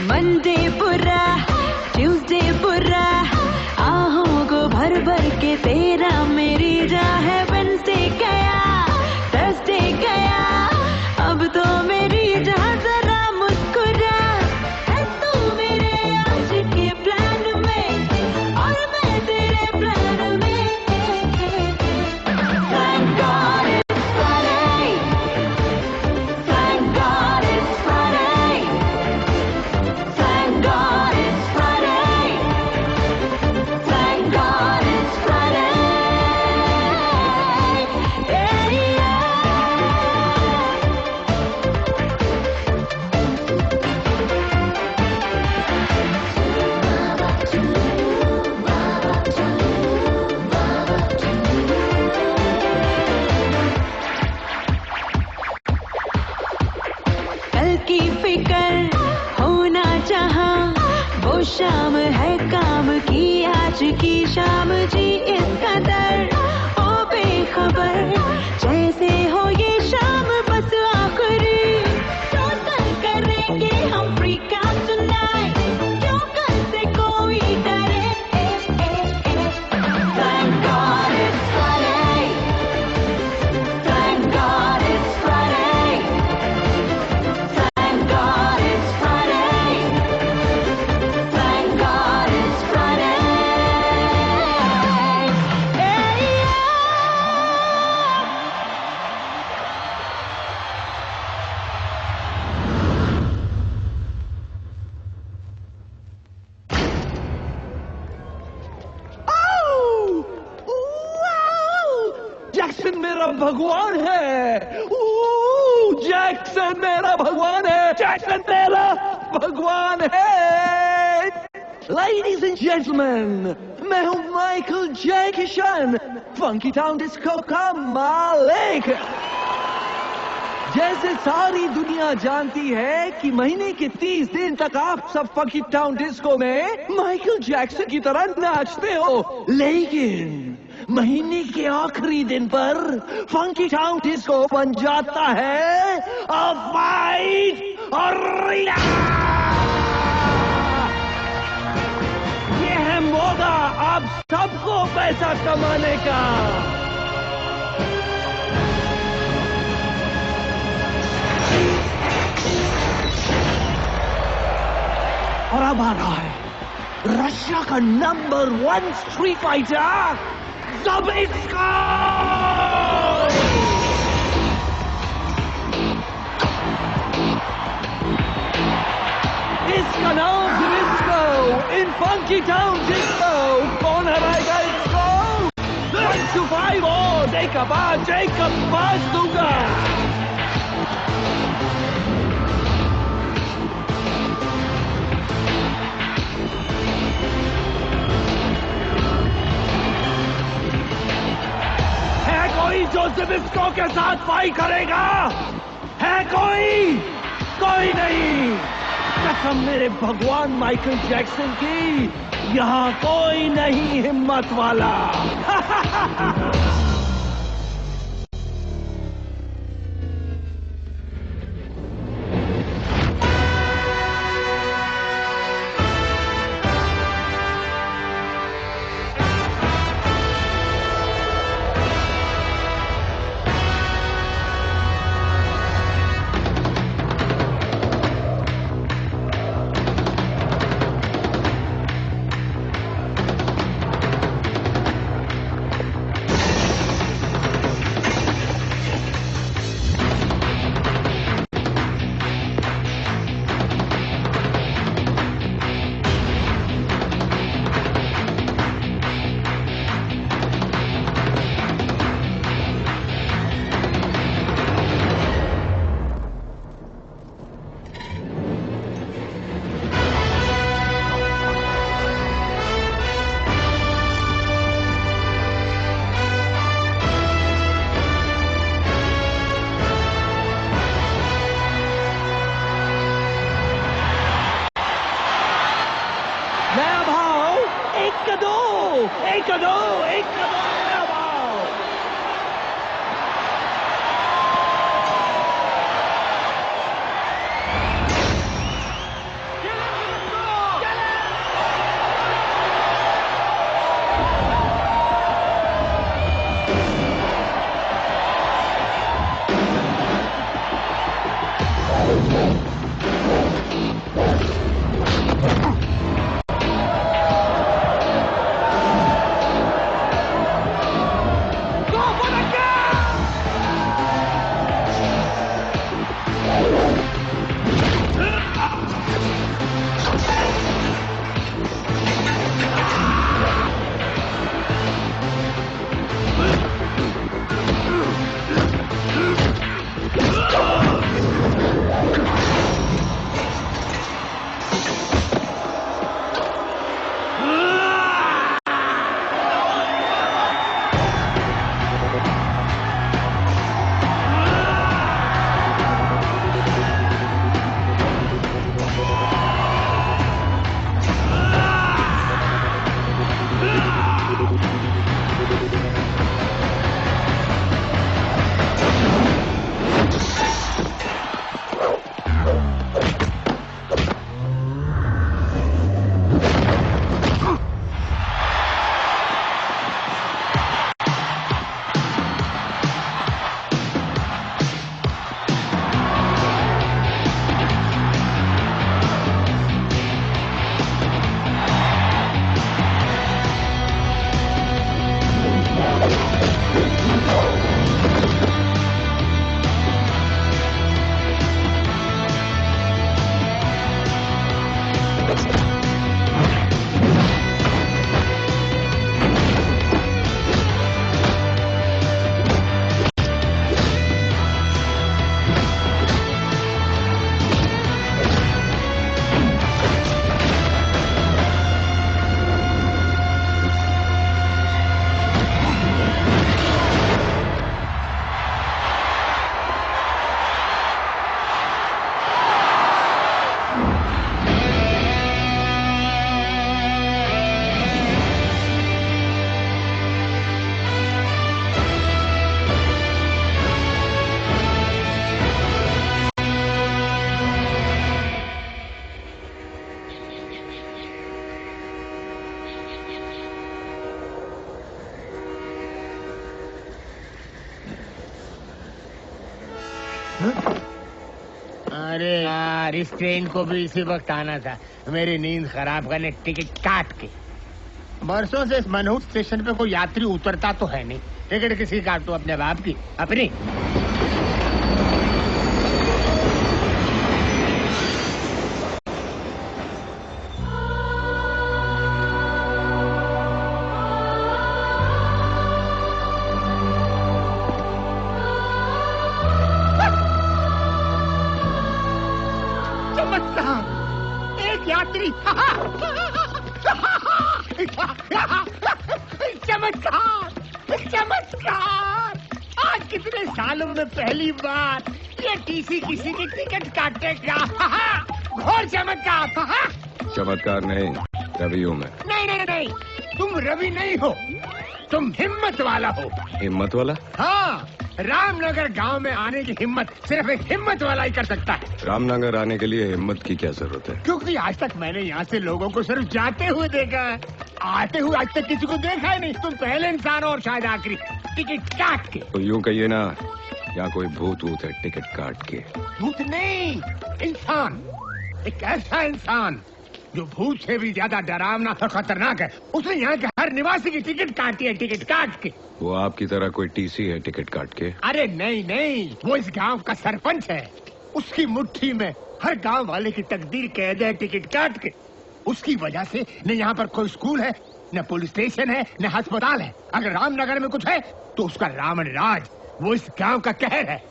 Monday बुरा, Tuesday बुरा, आहों को भर भर के तेरा मेरी जा है। वेडनेसडे गया, थर्सडे गया, अब तो मेरी जा जरा मुस्कुरा। है तू मेरे आज के प्लान में और मैं तेरे प्लान में। Thank God it's Friday, thank God it's Friday, thank God it's Friday, thank God it's Friday. Yeah, yeah. कल की फिकर होना चाहा, वो शाम है काम की आज की शाम जी। इस कदर ओ बेखबर जैसे हो ये शाम बस आखिरी। टोटल करेंगे हम फ्रीक आउट टुनाइट, क्यों कल से कोई डरे। Thank God it's Friday, thank God it's Friday, thank God it's Friday, thank God it's Friday. Yeah, yeah. Jackson मेरा भगवान है। जैक्सन मेरा भगवान है। जैक्सन मेरा भगवान है। Ladies and gentlemen, मैं हूँ Michael J Kishan, funky town disco का मालिक। जैसे सारी दुनिया जानती है कि महीने के 30 दिन तक आप सब फंकी टाउन डिस्को में माइकल जैक्सन की तरह नाचते हो, लेकिन महीने के आखिरी दिन पर फंकी टाउन डिस्को बन जाता है अ फाइट अरीना। ये है मौका आप सबको पैसा कमाने का। और अब आ रहा है रशिया का नंबर 1 स्ट्रीट फाइटर ज़बिस्को। इसका नाम ज़बिस्को इन फंकी टाउन डिस्को। कौन हराएगा इसको? 1 to 5 और Jacob पास दूंगा। जो ज़बिस्को के साथ फाइट करेगा है कोई? कोई नहीं। कसम मेरे भगवान माइकल जैक्सन की, यहाँ कोई नहीं हिम्मत वाला। एक कदो नया भाव। अरे यार, इस ट्रेन को भी इसी वक्त आना था, मेरी नींद खराब करने टिकट काट के। बरसों से इस मनहूस स्टेशन पे कोई यात्री उतरता तो है नहीं। टिकट किसी काटू, अपने बाप की, अपनी। एक यात्री। चमत्कार, चमत्कार। आज कितने सालों में पहली बार ये टीसी किसी की टिकट काटेगा। घोर चमत्कार। चमत्कार नहीं, रवि हूँ मैं। नहीं नहीं नहीं, तुम रवि नहीं हो, तुम हिम्मत वाला हो। हिम्मत वाला? हाँ, रामनगर गांव में आने की हिम्मत सिर्फ एक हिम्मत वाला ही कर सकता है। रामनगर आने के लिए हिम्मत की क्या जरूरत है? क्योंकि आज तक मैंने यहाँ से लोगों को सिर्फ जाते हुए देखा है, आते हुए आज तक किसी को देखा ही नहीं। तुम पहले इंसान और शायद आखिरी टिकट काट के। तो यूँ कहिए ना, यहाँ कोई भूत वूत है टिकट काट के। भूत नहीं, इंसान। एक ऐसा इंसान जो भूत से भी ज्यादा डरावना और खतरनाक है। उसने यहाँ के हर निवासी की टिकट काटी है, टिकट काट के। वो आपकी तरह कोई टीसी है टिकट काट के? अरे नहीं नहीं, वो इस गांव का सरपंच है। उसकी मुट्ठी में हर गांव वाले की तकदीर कैद है, टिकट काट के। उसकी वजह से न यहाँ पर कोई स्कूल है, न पुलिस स्टेशन है, न अस्पताल है। अगर रामनगर में कुछ है तो उसका रावण राज, वो इस गांव का कहर है।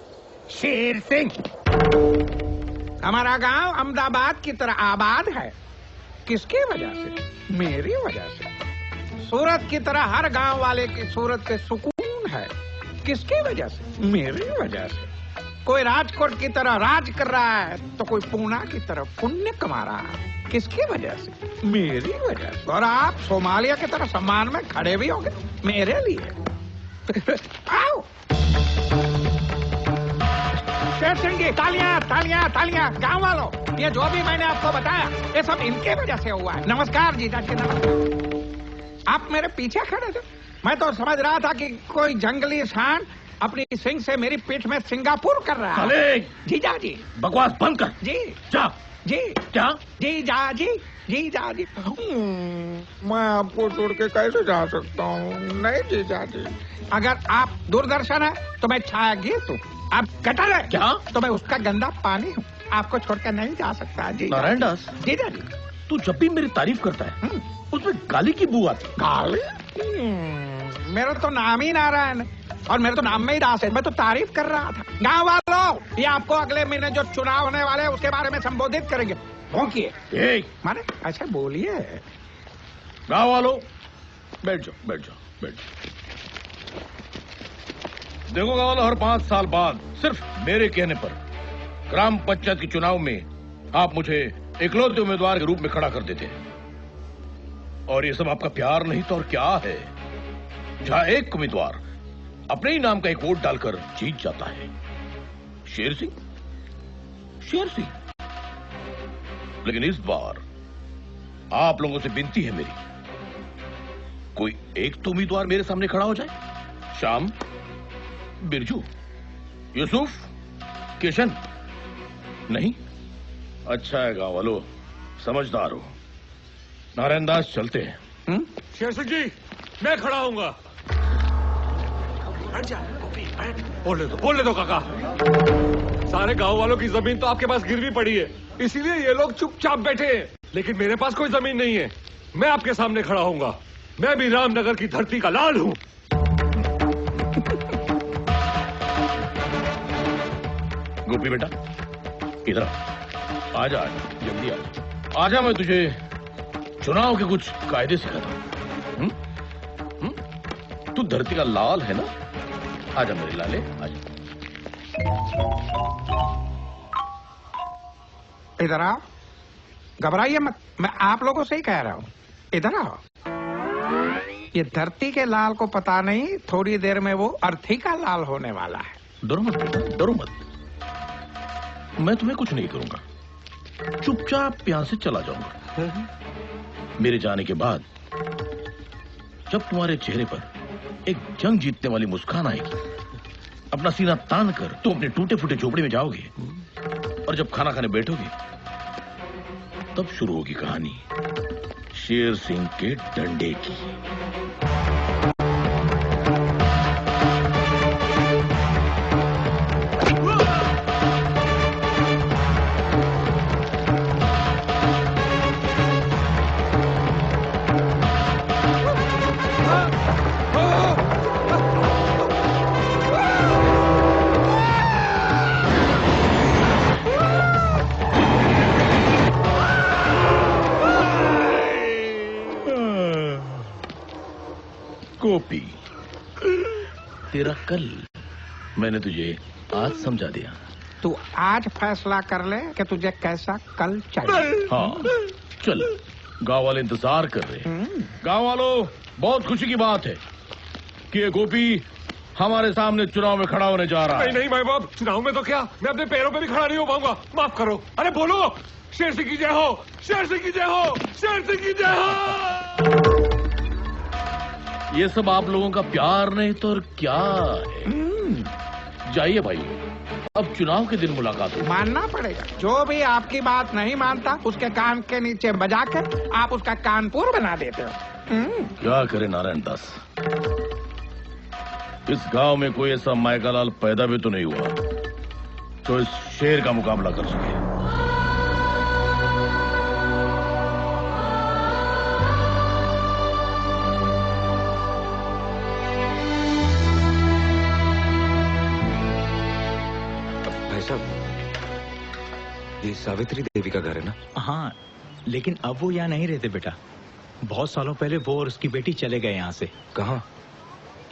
शेर सिंह। हमारा गांव अहमदाबाद की तरह आबाद है। किसकी वजह से? मेरी वजह से। सूरत की तरह हर गांव वाले की सूरत से सुकून है। किसकी वजह से? मेरी वजह से। कोई राजकोट की तरह राज कर रहा है तो कोई पूना की तरह पुण्य कमा रहा है। किसकी वजह से? मेरी वजह से। और आप सोमालिया की तरह सम्मान में खड़े भी होंगे मेरे लिए। आओ शेर सिंह जी, तालियां तालियां तालियां। गांव वालों, ये जो भी मैंने आपको बताया ये सब इनके वजह से हुआ है। नमस्कार जीजा जी, नमस्कार। आप मेरे पीछे खड़े थे, मैं तो समझ रहा था कि कोई जंगली सांड अपनी सिंग से मेरी पीठ में सिंगापुर कर रहा है। जीजा जी बकवास बंद कर। जी जा। जी क्या? जीजा जी, जीजा जी। मैं आपको छोड़ के कैसे जा सकता हूँ? नहीं जीजा जी, अगर आप दूरदर्शन है तो मैं छायागीत हूँ। आप गटर है क्या? तो मैं उसका गंदा पानी हूँ। आपको छोड़कर नहीं जा सकता जी। नारायण दास, जीजा जी, तू जब भी मेरी तारीफ करता है उसमें गाली की बू आती। गाली? मेरा तो नाम ही नारायण और मेरे तो नाम में ही दास है। मैं तो तारीफ कर रहा था। गाँव वालों, ये आपको अगले महीने जो चुनाव होने वाले हैं उसके बारे में संबोधित करेंगे। भौंकिए। माने अच्छा बोलिए। गाँव वालों, बैठ जाओ बैठ जाओ बैठ जाओ। देखो गाँव वालों, हर 5 साल बाद सिर्फ मेरे कहने पर ग्राम पंचायत के चुनाव में आप मुझे इकलौते उम्मीदवार के रूप में खड़ा कर देते हैं। और ये सब आपका प्यार नहीं तो और क्या है? जहां एक उम्मीदवार अपने ही नाम का एक वोट डालकर जीत जाता है। शेर सिंह, शेर सिंह। लेकिन इस बार आप लोगों से विनती है मेरी, कोई एक तो उम्मीदवार मेरे सामने खड़ा हो जाए। श्याम, बिरजू, यूसुफ, किशन। नहीं? अच्छा है गांव वालों, समझदार हो। नारायण दास, चलते हैं। शेर सिंह जी, मैं खड़ा हूंगा। बोले दो काका। सारे गांव वालों की जमीन तो आपके पास गिरवी पड़ी है, इसीलिए ये लोग चुपचाप बैठे हैं। लेकिन मेरे पास कोई जमीन नहीं है। मैं आपके सामने खड़ा हूंगा। मैं भी रामनगर की धरती का लाल हूँ। गोपी बेटा, इधर आजा, जल्दी आजा। मैं तुझे चुनाव के कुछ कायदे सिखाता हूँ। तू धरती का लाल है ना? आजा मेरे लाले, आजा। इधर आओ, घबराइए मत, मैं आप लोगों से ही कह रहा हूँ। इधर आओ। ये धरती के लाल को पता नहीं, थोड़ी देर में वो अर्थी का लाल होने वाला है। डरो मत बेटा, डरो मत। मैं तुम्हें कुछ नहीं करूंगा, चुपचाप यहां से चला जाऊंगा। मेरे जाने के बाद जब तुम्हारे चेहरे पर एक जंग जीतने वाली मुस्कान आएगी अपना सीना तान कर तुम अपने टूटे फूटे झोपड़ी में जाओगे और जब खाना खाने बैठोगे तब शुरू होगी कहानी शेर सिंह के डंडे की। गोपी, तेरा कल मैंने तुझे आज समझा दिया। तू आज फैसला कर ले कि तुझे कैसा कल चाहिए। हाँ चल, गांव वाले इंतजार कर रहे हैं। गांव वालों, बहुत खुशी की बात है कि ये गोपी हमारे सामने चुनाव में खड़ा होने जा रहा है। नहीं नहीं भाई बाप, चुनाव में तो क्या, मैं अपने पैरों पे भी खड़ा नहीं हो पाऊंगा। माफ करो। अरे बोलो, शेर सिंह की जय हो, शेर सिंह की जय हो, शेर सिंह की जय हो। ये सब आप लोगों का प्यार नहीं तो और क्या है। जाइए भाई, अब चुनाव के दिन मुलाकात हो। मानना पड़ेगा, जो भी आपकी बात नहीं मानता उसके कान के नीचे बजाकर आप उसका कानपुर बना देते हो। क्या करे नारायण दास, इस गांव में कोई ऐसा मायकालाल पैदा भी तो नहीं हुआ जो इस शेर का मुकाबला कर सके। ये सावित्री देवी का घर है ना? हाँ, लेकिन अब वो यहाँ नहीं रहते बेटा। बहुत सालों पहले वो और उसकी बेटी चले गए यहाँ से। कहाँ?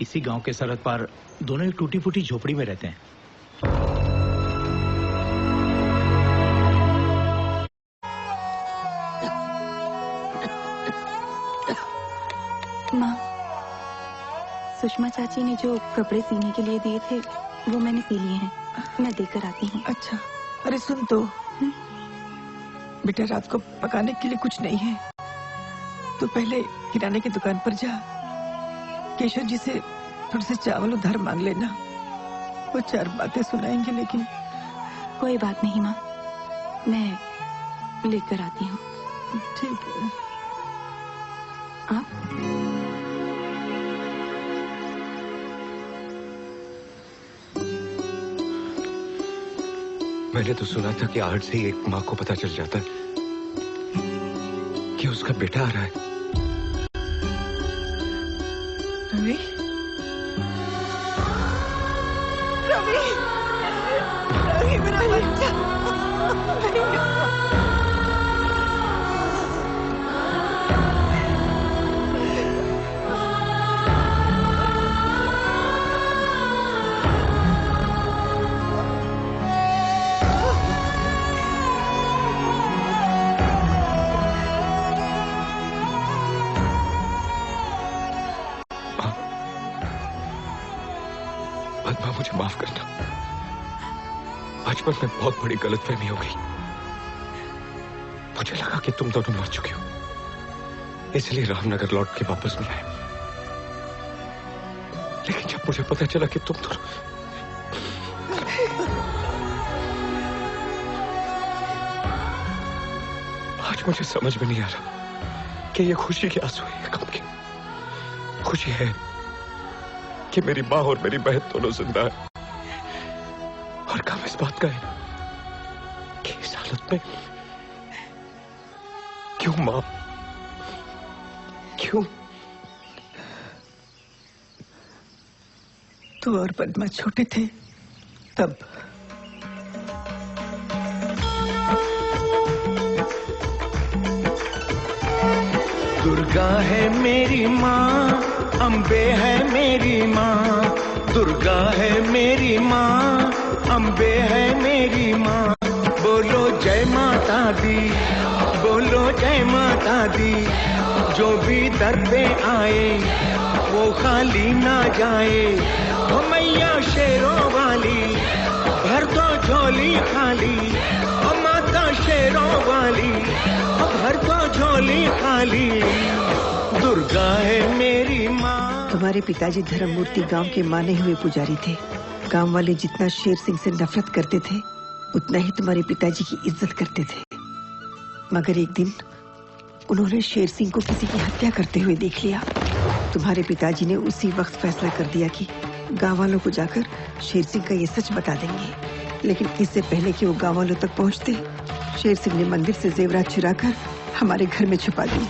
इसी गांव के सरहद पार दोनों एक टूटी फूटी झोपड़ी में रहते हैं। माँ, सुषमा चाची ने जो कपड़े सीने के लिए दिए थे वो मैंने सी लिए हैं, मैं देकर आती हूँ। अच्छा, अरे सुन तो, बेटा रात को पकाने के लिए कुछ नहीं है तो पहले किराने की दुकान पर जा, केशव जी से थोड़े से चावल उधार मांग लेना। वो चार बातें सुनाएंगे। लेकिन कोई बात नहीं माँ, मैं लेकर आती हूँ। ठीक है। आप मैंने तो सुना था कि आज से ही एक माँ को पता चल जाता है कि उसका बेटा आ रहा है। रवि, रवि, रवि मेरा बच्चा। मुझे माफ करना, बचपन में बहुत बड़ी गलतफहमी हो गई। मुझे लगा कि तुम दोनों मर चुके हो, इसलिए रामनगर लौट के वापस नहीं आए। लेकिन जब मुझे पता चला कि तुम दोनों, आज मुझे समझ में नहीं आ रहा कि ये खुशी के आंसू है, गम के। खुशी है कि मेरी माँ और मेरी बहन दोनों जिंदा है, और काम इस बात का है कि इस हालत में क्यों माँ, क्यों? तू और पद्मा छोटे थे तब। दुर्गा है मेरी माँ, अम्बे है मेरी माँ। दुर्गा है मेरी माँ, अम्बे है मेरी माँ। बोलो जय माता दी, बोलो जय माता दी। जो भी दर पे आए वो खाली ना जाए। ओ मैया शेरों वाली, भर दो झोली खाली। ओ माता शेरों वाली, भर दो झोली खाली। दुर्गा है मेरी माँ। तुम्हारे पिताजी धर्ममूर्ति गांव के माने हुए पुजारी थे। गांव वाले जितना शेर सिंह से नफरत करते थे उतना ही तुम्हारे पिताजी की इज्जत करते थे। मगर एक दिन उन्होंने शेर सिंह को किसी की हत्या करते हुए देख लिया। तुम्हारे पिताजी ने उसी वक्त फैसला कर दिया कि गांव वालों को जाकर शेर सिंह का ये सच बता देंगे। लेकिन इससे पहले कि वो गांव वालों तक पहुंचते, शेर सिंह ने मंदिर से जेवरात चुराकर हमारे घर में छुपा दिए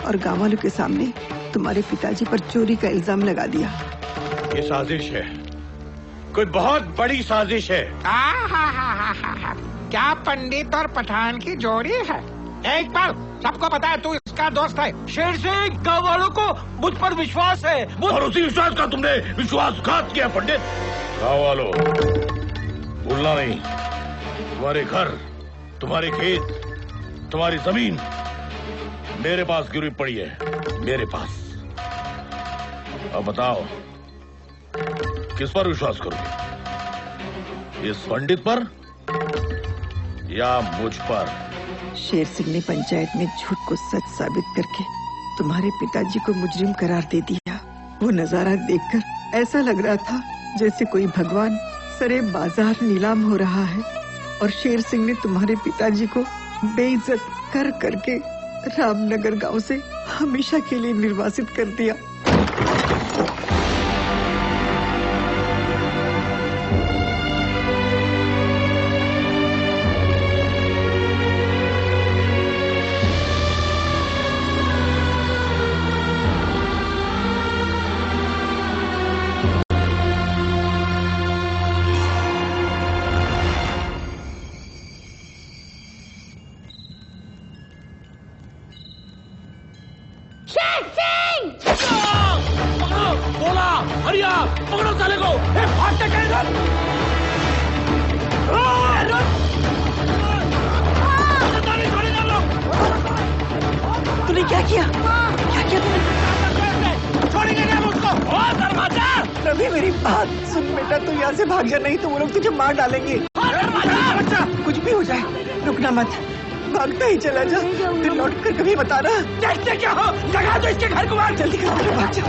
और गांव वालों के सामने तुम्हारे पिताजी पर चोरी का इल्जाम लगा दिया। ये साजिश है, कोई बहुत बड़ी साजिश है। क्या पंडित और पठान की जोड़ी है? एक बार सबको पता है तू इसका दोस्त है। शेर सिंह, गांव वालों को मुझ पर विश्वास है। और उसी विश्वास का तुमने विश्वासघात किया पंडित। गाँव वालों, भूलना नहीं, तुम्हारे घर, तुम्हारे खेत, तुम्हारी जमीन मेरे पास गिरवी पड़ी है, मेरे पास। अब बताओ किस पर विश्वास करोगे, इस पंडित पर या मुझ पर? शेर सिंह ने पंचायत में झूठ को सच साबित करके तुम्हारे पिताजी को मुजरिम करार दे दिया। वो नजारा देखकर ऐसा लग रहा था जैसे कोई भगवान सरे बाजार नीलाम हो रहा है और शेर सिंह ने तुम्हारे पिताजी को बेइज्जत कर करके रामनगर गांव से हमेशा के लिए निर्वासित कर दिया। पकड़ो साले को। भागते कहीं तूने क्या किया? क्या किया तूने? छोड़ेंगे नहीं उसको। दरवाजा रवि, मेरी बात सुन बेटा, तू यहाँ से भाग जा, नहीं तो वो लोग तुझे मार डालेंगे। कुछ भी हो जाए रुकना मत, भागता ही चला जा, फिर लौट कर कभी बता रहा। देखते क्या हो, जगा दो इसके घर को। मार जल्दी कर, भाग जा।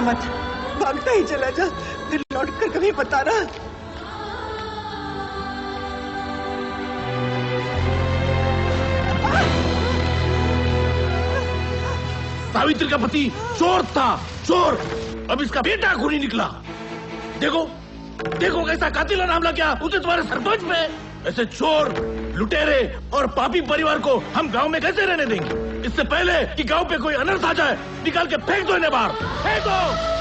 मत, भागता ही चला जा, फिर लौट कर कभी बता रहा। सावित्री का पति चोर था, चोर। अब इसका बेटा खूनी निकला। देखो देखो कैसा कातिलाना हमला किया उसने तुम्हारे सरपंच पे। ऐसे चोर, लुटेरे और पापी परिवार को हम गांव में कैसे रहने देंगे? इससे पहले कि गांव पे कोई अनर्थ आ जाए, निकाल के फेंक दो इन्हें बाहर, फेंक दो।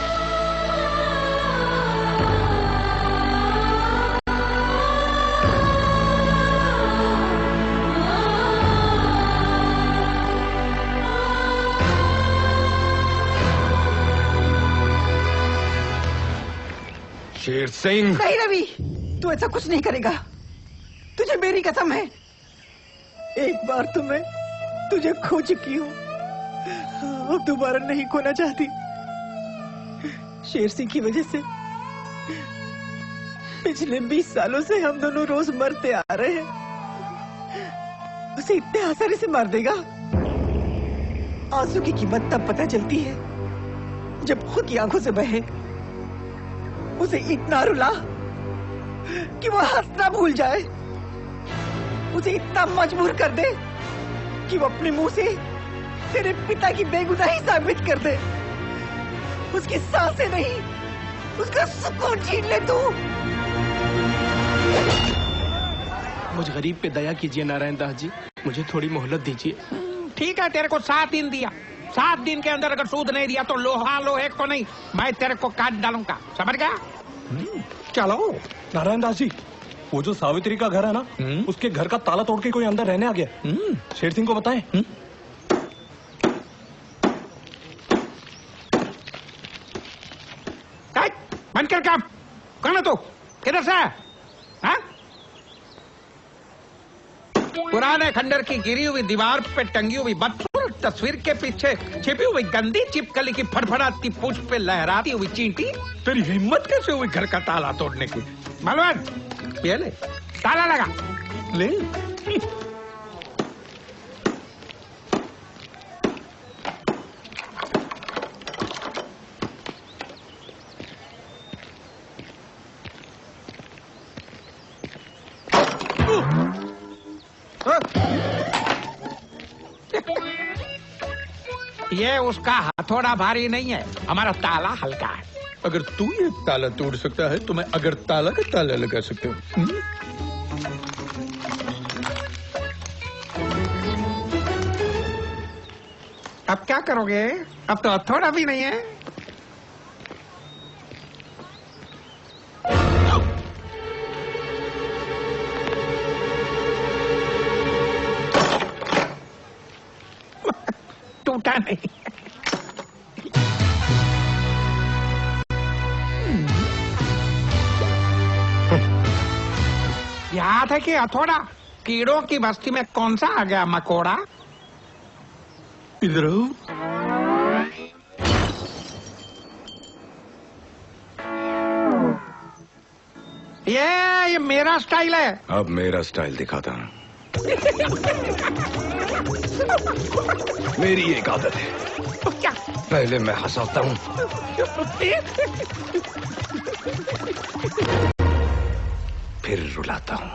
शेर सिंह। नहीं रवि, तू ऐसा कुछ नहीं करेगा, तुझे मेरी कसम है। एक बार तो मैं तुझे खो चुकी हूँ, अब दोबारा नहीं खोना चाहती। शेर सिंह की वजह से पिछले 20 सालों से हम दोनों रोज मरते आ रहे हैं। उसे इतने आसानी से मार देगा? आंसू की कीमत तब पता चलती है जब खुद की आंखों से बहे। उसे इतना रुला कि वो हंसना भूल जाए, उसे इतना मजबूर कर दे कि वो अपने मुंह से तेरे पिता की बेगुनाही साबित कर दे। उसकी सांसें नहीं, उसका सुकून छीन ले तू। मुझ गरीब पे दया कीजिए नारायण दास जी, मुझे थोड़ी मोहलत दीजिए। ठीक है, तेरे को 7 दिन दिया। 7 दिन के अंदर अगर सूद नहीं दिया तो लोहा लोहे को नहीं, मैं तेरे को काट डालूंगा, समझ गया? चलो। नारायण दास जी, वो जो सावित्री का घर है ना, उसके घर का ताला तोड़ के कोई अंदर रहने आ गया। शेर सिंह को बताएं। बंद कर काम। कौन है तू? किधर से? हाँ? पुराने खंडर की गिरी हुई दीवार पे टंगी हुई बदसूरत तस्वीर के पीछे छिपी हुई गंदी छिपकली की फड़फड़ाती पूंछ पे लहराती हुई चींटी। तेरी हिम्मत कैसे हुई घर का ताला तोड़ने की? बलवंत, ये ले, ताला लगा ले। ये उसका हथौड़ा भारी नहीं है, हमारा ताला हल्का है। अगर तू ये ताला तोड़ सकता है तो मैं अगर ताला का ताला लगा सकता हूँ। अब क्या करोगे? अब तो हथौड़ा भी नहीं है। टूटा नहीं। याद है कि हथौड़ा? कीड़ों की बस्ती में कौन सा आ गया मकोड़ा? इधर आओ। ये मेरा स्टाइल है। अब मेरा स्टाइल दिखाता हूँ। मेरी एक आदत है, क्या? पहले मैं हंसाता हूँ, फिर रुलाता हूँ।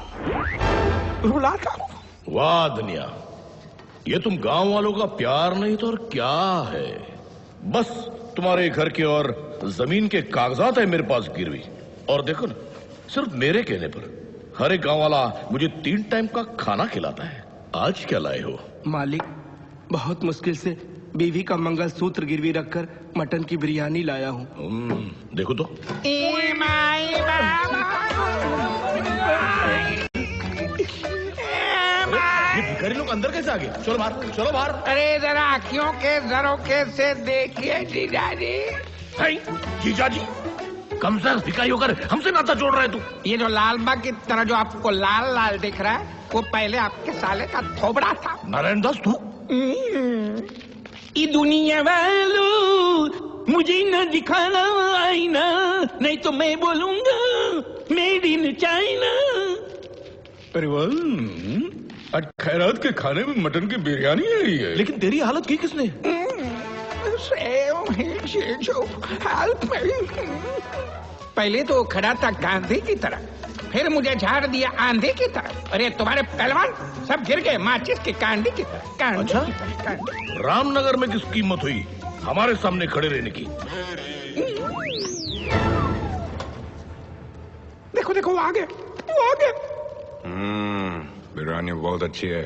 रुलाता हूँ? वाह दुनिया, ये तुम गांव वालों का प्यार नहीं तो और क्या है? बस तुम्हारे घर के और जमीन के कागजात है मेरे पास गिरवी। और देखो ना, सिर्फ मेरे कहने पर हर एक गांव वाला मुझे 3 टाइम का खाना खिलाता है। आज क्या लाए हो? मालिक, बहुत मुश्किल से बीवी का मंगलसूत्र गिरवी रखकर मटन की बिरयानी लाया हूँ। देखो तो। ये भिखारी लोग अंदर कैसे आ गए? चलो बाहर, चलो बाहर। अरे जरा आँखियों के झरोखे से देखिए जीजाजी। जीजाजी? कम से भिखारी होकर हमसे नाता जोड़ रहा है तू? ये जो लाल बाग की तरह जो आपको लाल लाल दिख रहा है, वो पहले आपके साले का थोबड़ा था। नारायण दास तू? ये दुनिया वालों मुझे न दिखाना आईना, नहीं तो मैं बोलूंगा मेड इन चाइना। अरे वाह, आज खैरात के खाने में मटन की बिरयानी आई है। लेकिन तेरी हालत की किसने? पहले तो खड़ा था गांधी की तरह, फिर मुझे झाड़ दिया आंधी की तरह। अरे तुम्हारे पहलवान सब गिर गए माचिस की कांडी की तरह। अच्छा? रामनगर में किस कीमत हुई हमारे सामने खड़े रहने की? देखो देखो वो आ गए, वो आ गए। बिरयानी बहुत अच्छी है।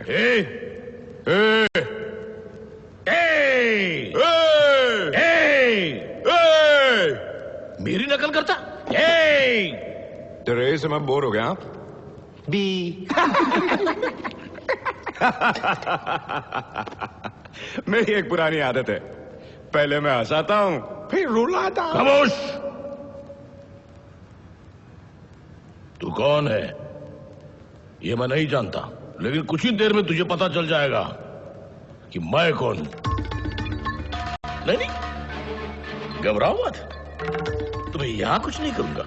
मेरी नकल करता? तेरे से मैं बोर हो गया। बी मेरी एक पुरानी आदत है, पहले मैं हंसाता हूँ, फिर रुलाता हूँ। खामोश! तू कौन है ये मैं नहीं जानता, लेकिन कुछ ही देर में तुझे पता चल जाएगा कि मैं कौन हूं। नहीं, घबराओ मत, तुम्हें यहां कुछ नहीं करूंगा।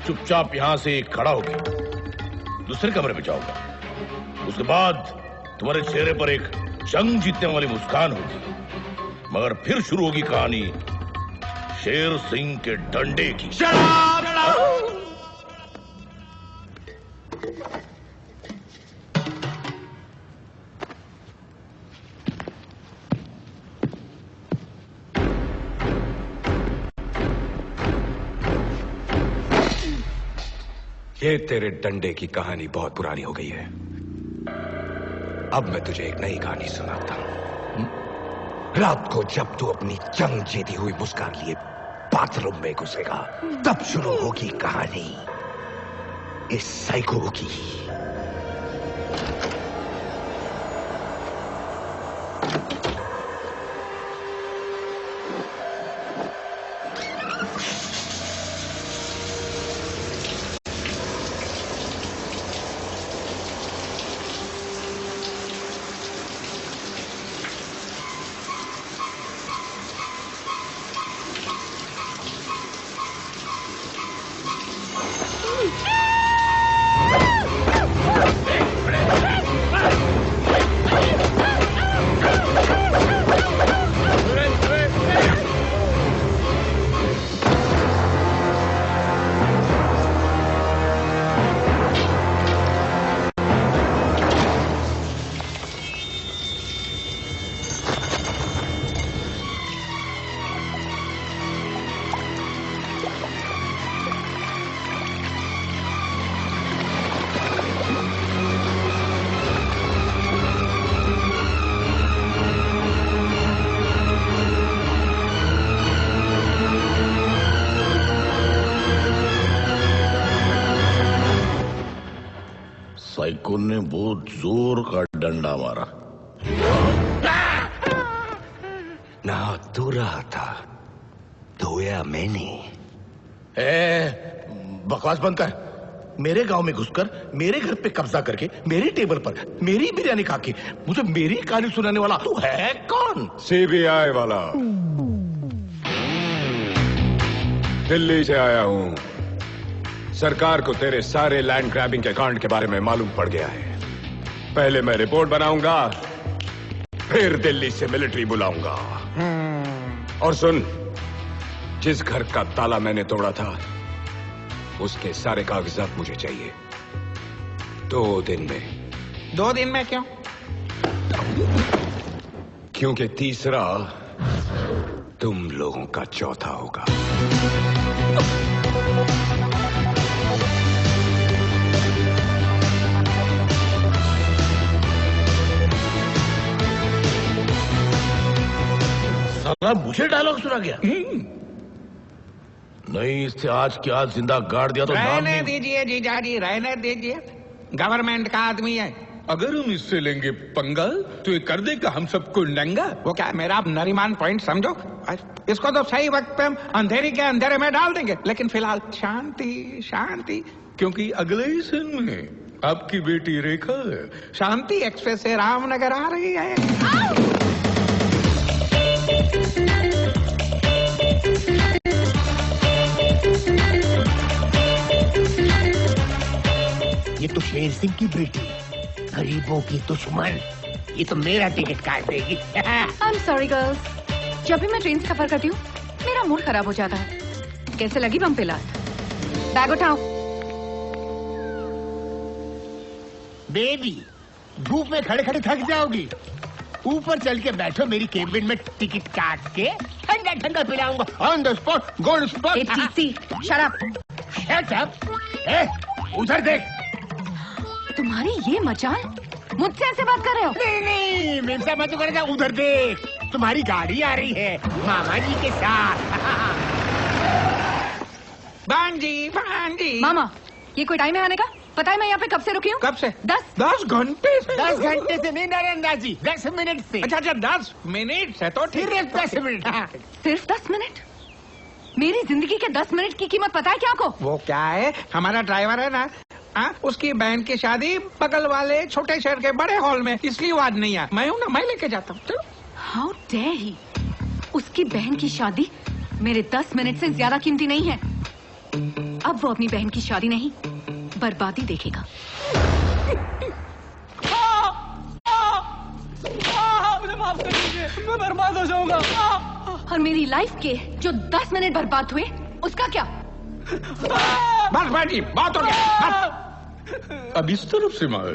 चुपचाप यहां से खड़ा होकर दूसरे कमरे में जाऊंगा। उसके बाद तुम्हारे चेहरे पर एक जंग जीतने वाली मुस्कान होगी, मगर फिर शुरू होगी कहानी शेर सिंह के डंडे की। ये तेरे डंडे की कहानी बहुत पुरानी हो गई है। अब मैं तुझे एक नई कहानी सुनाता हूं। रात को जब तू अपनी जंग जीती हुई मुस्कान लिए बाथरूम में घुसेगा, तब शुरू होगी कहानी इस साइको की। बहुत जोर का डंडा मारा। ना तू रहा था, धोया मैंने। बकवास बंद कर। मेरे गांव में घुसकर मेरे घर पे कब्जा करके मेरी टेबल पर मेरी बिरयानी खा के मुझे मेरी कहानी सुनाने वाला तू है कौन? सीबीआई वाला। दिल्ली से आया हूं। सरकार को तेरे सारे लैंड ग्रैबिंग के कांड के बारे में मालूम पड़ गया है। पहले मैं रिपोर्ट बनाऊंगा, फिर दिल्ली से मिलिट्री बुलाऊंगा। और सुन, जिस घर का ताला मैंने तोड़ा था उसके सारे कागजात मुझे चाहिए 2 दिन में। 2 दिन में क्यों? क्योंकि तीसरा तुम लोगों का चौथा होगा। साला मुझे डायलॉग सुना गया। नहीं, इससे आज की आज जिंदा गाड़ दिया तो रहने दीजिए जीजाजी, रहने दीजिए। गवर्नमेंट का आदमी है। अगर हम इससे लेंगे पंगा तो ये कर देगा हम सबको नंगा। वो क्या मेरा नरीमान पॉइंट समझो। इसको तो सही वक्त पे हम अंधेरी के अंधेरे में डाल देंगे, लेकिन फिलहाल शांति शांति। क्योंकि अगले ही सीन में आपकी बेटी रेखा शांति एक्सप्रेस से रामनगर आ रही है। ये तो शेर सिंह की बेटी, गरीबों की दुश्मन। ये तो मेरा टिकट काट देगी। आई एम सॉरी गर्ल्स, जब भी मैं ट्रेन से सफर करती हूँ मेरा मूड खराब हो जाता है। कैसे लगी बम पे लात? बैग उठाओ। बेबी, धूप में खड़े खड़े थक जाओगी। ऊपर चल के बैठो मेरी केबिन में, टिकट काट के ठंडा ठंडा पिलाऊंगा on the spot, gold spot. Shut up. Shut up. उधर देख। तुम्हारी ये मचाल, मुझसे ऐसे बात कर रहे हो? नहीं, मेरे से मत करेगा। उधर देख, तुम्हारी गाड़ी आ रही है मामा जी के साथ। भांजी। मामा, ये कोई टाइम है आने का? पता है मैं यहाँ पे कब से रुकी हूँ? कब से? 10 घंटे से। 10 घंटे से नहीं नरेंद्र जी, 10 मिनट से। अच्छा 10 मिनट से तो ठीक है। 10 मिनट। सिर्फ 10 मिनट? मेरी जिंदगी के 10 मिनट की कीमत पता है क्या आपको? वो क्या है, हमारा ड्राइवर है ना, उसकी बहन की शादी बगल वाले छोटे शहर के बड़े हॉल में, इसलिए वो आज नहीं आया। मैं हूँ ना, मैं लेके जाता हूँ। How dare he. उसकी बहन की शादी मेरे 10 मिनट से ज्यादा कीमती नहीं है। अब वो अपनी बहन की शादी नहीं, बर्बादी देखेगा। मुझे माफ कर दीजिए, मैं बर्बाद हो जाऊंगा। और मेरी लाइफ के जो 10 मिनट बर्बाद हुए उसका क्या? बस भाजी, बात हो गया। अब इस तरफ से मार।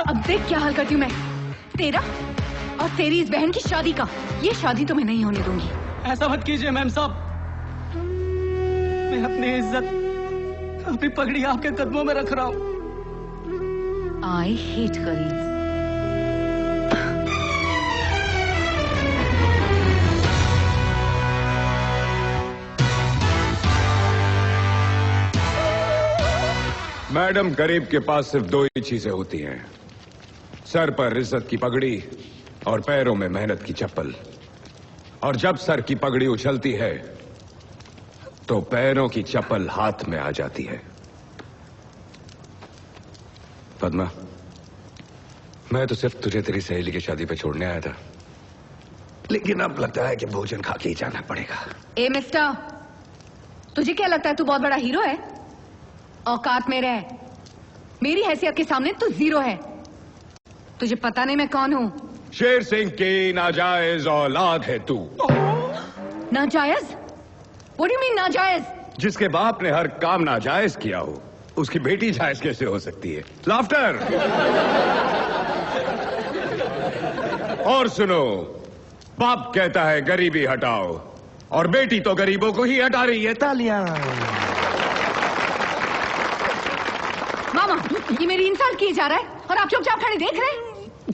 अब देख क्या हाल करती हूँ मैं तेरा और तेरी इस बहन की शादी का। ये शादी तो मैं नहीं होने दूंगी। ऐसा मत कीजिए मैम साहब, मैं अपनी इज्जत, अपनी पगड़ी आपके कदमों में रख रहा हूँ। आई हेट गरीब। मैडम, गरीब के पास सिर्फ 2 ही चीजें होती हैं, सर पर इज्जत की पगड़ी और पैरों में मेहनत की चप्पल। और जब सर की पगड़ी उछलती है तो पैरों की चप्पल हाथ में आ जाती है। पद्मा, मैं तो सिर्फ तुझे तेरी सहेली की शादी पे छोड़ने आया था, लेकिन अब लगता है कि भोजन खा के ही जाना पड़ेगा। ए मिस्टर, तुझे क्या लगता है तू बहुत बड़ा हीरो है? औकात में रह। मेरी हैसियत के सामने तू जीरो है। तुझे पता नहीं मैं कौन हूँ? शेर सिंह की नाजायज औलाद है तू। नाजायज? What do you mean नाजायज? जिसके बाप ने हर काम नाजायज किया हो, उसकी बेटी जायज कैसे हो सकती है? लाफ्टर। और सुनो, बाप कहता है गरीबी हटाओ और बेटी तो गरीबों को ही हटा रही है। तालियां। मामा, ये मेरी इंसल्ट की जा रहा है और आप चुपचाप खड़े देख रहे हैं।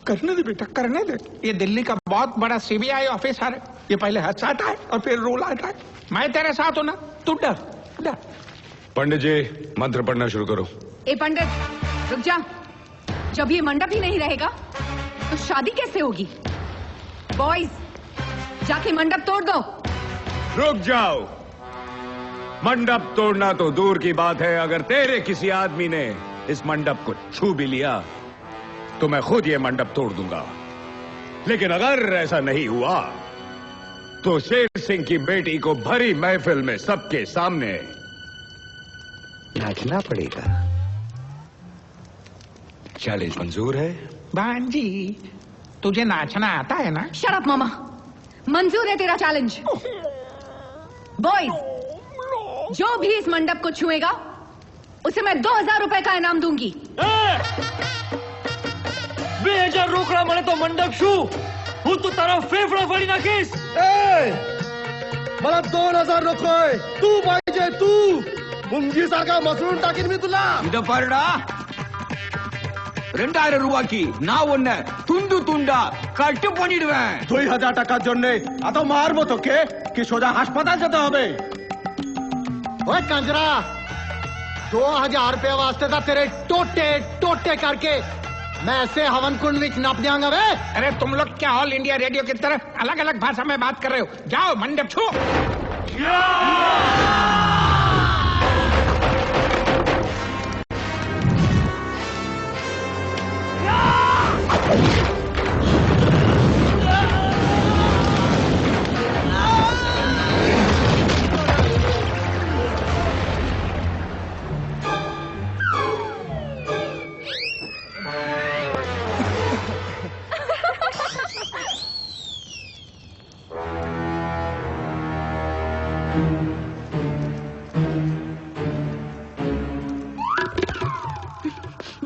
करने दे बेटा, करने दे। ये दिल्ली का बहुत बड़ा सीबीआई ऑफिसर है। ये पहले हंसाता है और फिर रुलाता है। मैं तेरे साथ हूं ना, तू डर डर। पंडित जी मंत्र पढ़ना शुरू करो। ए पंडित रुक जा, जब ये मंडप ही नहीं रहेगा तो शादी कैसे होगी? बॉयज जाके मंडप तोड़ दो। रुक जाओ, मंडप तोड़ना तो दूर की बात है, अगर तेरे किसी आदमी ने इस मंडप को छू भी लिया तो मैं खुद ये मंडप तोड़ दूंगा। लेकिन अगर ऐसा नहीं हुआ तो शेर सिंह की बेटी को भरी महफिल में सबके सामने नाचना पड़ेगा। चैलेंज मंजूर है? भांजी तुझे नाचना आता है ना? शट अप मामा, मंजूर है तेरा चैलेंज। बॉयज जो भी इस मंडप को छुएगा उसे मैं 2000 रुपए का इनाम दूंगी। 2000 रोकड़ा मने तो मंडप शू हूँ तो तारा फेफड़ा फाड़ी नाखीस। मला 2000 रोकोय तू पाहिजे, तू मुंगी सारखा मसळून टाकीन मी तुला. इथं परडा 2000 ரூபாய்க்கு நான் உன்னை துண்டு துண்டா கட்டு பண்ணிடுவேன். 2000 টাকার জন্য এত মারবো তোকে কি সোজা হাসপাতাল যেতে হবে? ओए कंजरा 2000 रुपए वास्ते था तेरे टोटे टोटे करके मैं ऐसे हवन कुंड में नाप दियांगा वे। अरे तुम लोग क्या ऑल इंडिया रेडियो की तरह अलग अलग भाषा में बात कर रहे हो? जाओ मंडप छू।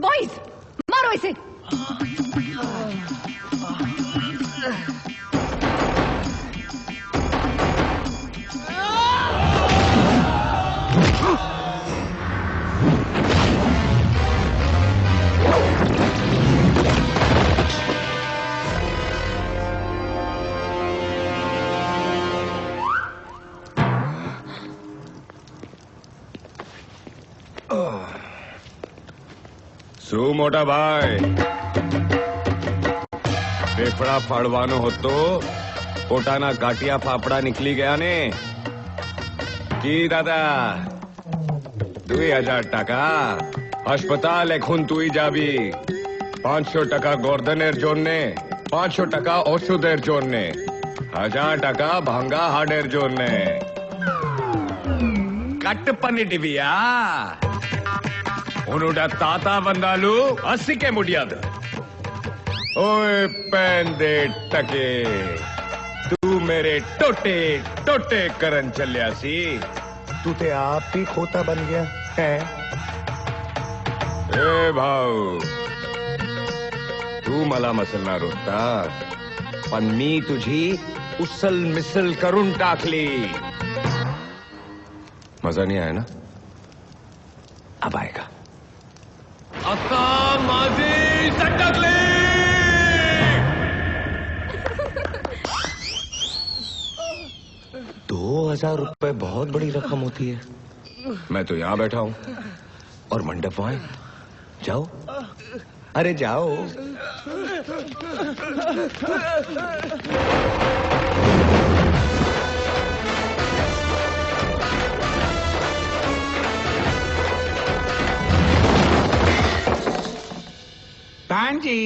बॉयज मारो इसे। શું મોટા ભાઈ, ફેફડા ફાડવાનો હતો, પોતાના ગાંઠિયા ફાફડા નીકળી ગયા ને? কি দাদা 2000 টাকা হাসপাতাল এখন তুই যাবি, 500 টাকা গর্দনের জন্যে, 500 টাকা ওষুধের জন্যে, 1000 টাকা ভাঙ্গা হাড়ের জন্যে। কট পানি ডিবিয়া उन्होंने ताता बंदालू 80 के मुड़ियाद। ओए पैन दे टके तू मेरे टोटे टोटे करन चलिया सी, तू ते आप ही खोता बन गया है। ए भाऊ तू मला मसलना रोता पण मी तुझी उसल मिसल करून टाकली। मजा नहीं आया ना? अब आएगा। आता माझी सटकली। 2000 रुपए बहुत बड़ी रकम होती है। मैं तो यहाँ बैठा हूँ और मंडप वहां। जाओ, अरे जाओ। भांजी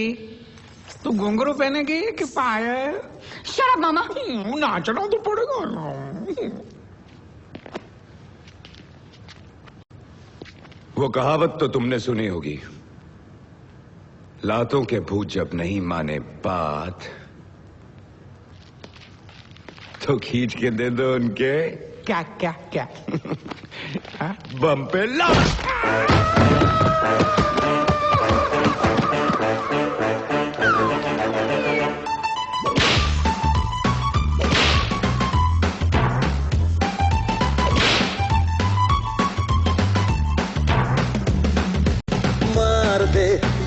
तू घुंघरू पहनेगी कि पायल? शट अप मामा। नाचना तो पड़ेगा ना। वो कहावत तो तुमने सुनी होगी, लातों के भूत जब नहीं माने बात तो खींच के दे दो उनके क्या क्या क्या बम पे ला।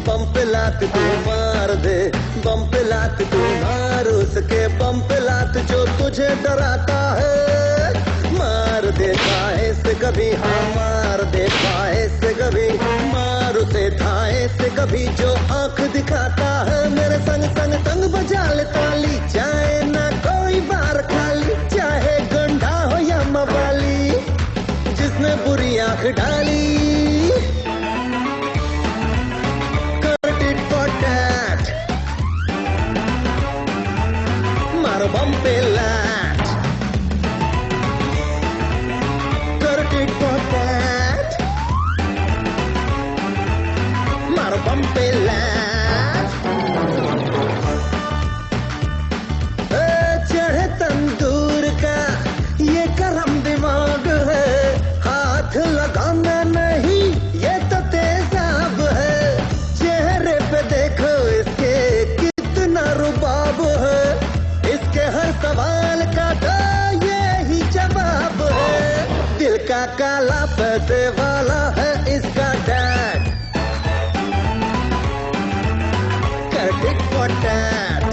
बम पे लात तू मार दे, बम पे लात तू मार उसके बम पे लात जो तुझे डराता है। मार दे काहे से कभी हाँ मार दे बाएं से कभी मार उसे दाएं से कभी जो आंख दिखाता है मेरे संग संग तंग बजा ले ताली चाहे ना कोई बार खाली चाहे गंडा हो या मवाली जिसने बुरी आंख डाली कर टिट फॉर टैट मारो बम पे लैट कर टिट फॉर टैट मारो बम पे लैट चढ़े तंदूर का ये गरम दिमाग है हाथ लगाना नहीं ये तो तेजाब है चेहरे पे देखो इसके कितना रुबाब है इसके हर सवाल का तो ये ही जवाब है दिल का काला पैसे वाला है इसका डैड कर टिट फॉर टैट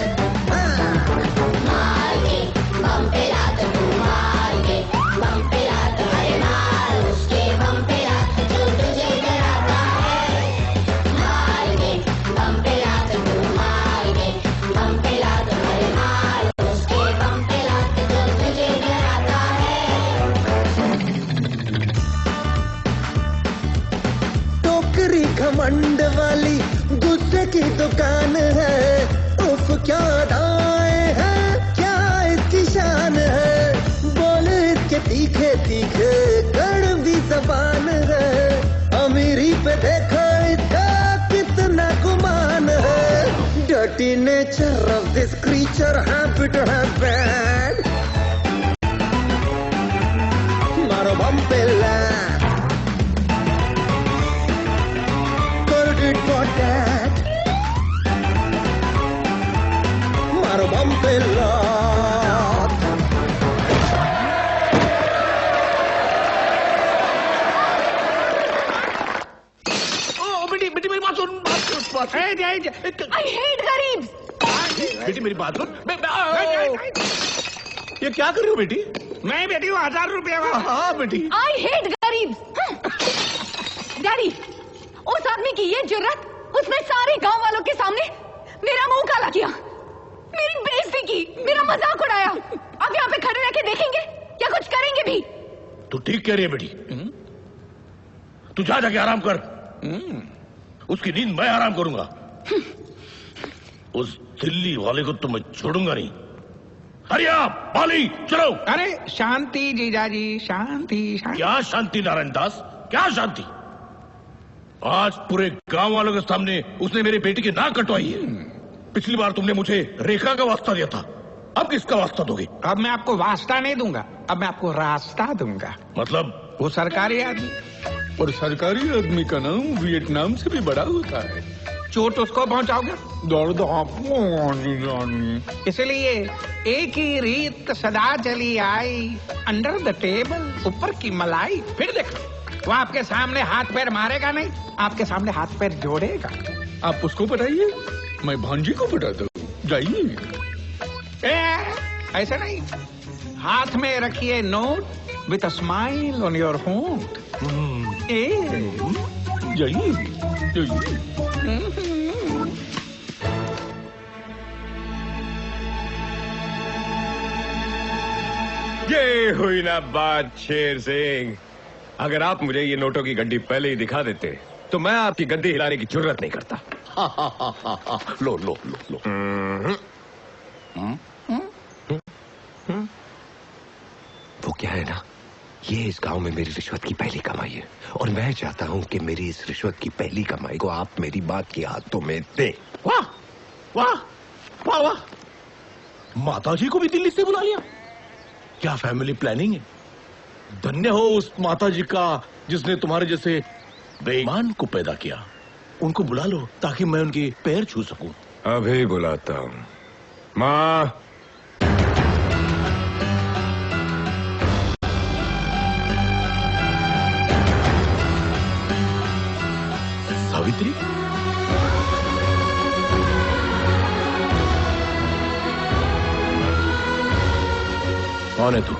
टोकरी घमंड वाली गुस्से की दुकान है उफ क्या अदाएं हैं क्या इसकी शान है बोल इसके तीखे तीखे कड़वी जबान है अमीरी पे देखो इसका कितना गुमान है dirty nature of this creature habit है बैड मारो बम पे लैट कर for that मारो बम पे लॉक बेटी बेटी मेरी बात सुन I hate गरीब बेटी मेरी बात सुन ये क्या कर रही हो बेटी मैं बेटी हूँ 1000 रुपया हाँ बेटी I hate गरीब डैडी उस आदमी की ये जुर्रत उसने सारे गांव वालों के सामने मेरा मुंह काला किया मेरी बेइज्जती की मेरा मजाक उड़ाया अब यहाँ पे खड़े रह के देखेंगे क्या कुछ करेंगे भी तू ठीक कह रही है बेटी तू जा जाके आराम कर उसकी नींद मैं आराम करूंगा उस दिल्ली वाले को तो मैं छोड़ूंगा नहीं हरिया बाली चलो अरे शांति जीजाजी शांति शांति क्या शांति नारायण दास क्या शांति आज पूरे गांव वालों के सामने उसने मेरी बेटी की नाक कटवाई है पिछली बार तुमने मुझे रेखा का वास्ता दिया था अब किसका वास्ता दोगे अब मैं आपको वास्ता नहीं दूंगा अब मैं आपको रास्ता दूंगा मतलब वो सरकारी आदमी और सरकारी आदमी का नाम वियतनाम से भी बड़ा होता है चोट उसको पहुंचाओगे दर्द आपको इसलिए एक ही रीत सदा चली आई अंडर द टेबल ऊपर की मलाई फिर देखो वो आपके सामने हाथ पैर मारेगा नहीं आपके सामने हाथ पैर जोड़ेगा आप उसको बताइए मैं भांजी को बताता हूँ जाइए ऐसा नहीं हाथ में रखिए note with a smile on your होंठ जाइए ये हुई ना बात शेर सिंह अगर आप मुझे ये नोटों की गड्डी पहले ही दिखा देते तो मैं आपकी गद्दी हिलाने की जरूरत नहीं करता लो लो लो लो वो क्या है ना ये इस गांव में मेरी रिश्वत की पहली कमाई है और मैं चाहता हूं कि मेरी इस रिश्वत की पहली कमाई को आप मेरी बात के हाथों में दें। वाह वाह वाह वाह माताजी को भी दिल्ली से बुला लिया क्या फैमिली प्लानिंग है धन्य हो उस माताजी का जिसने तुम्हारे जैसे बेईमान को पैदा किया उनको बुला लो ताकि मैं उनके पैर छू सकूं अभी बुलाता हूं माँ सावित्री कौन है तू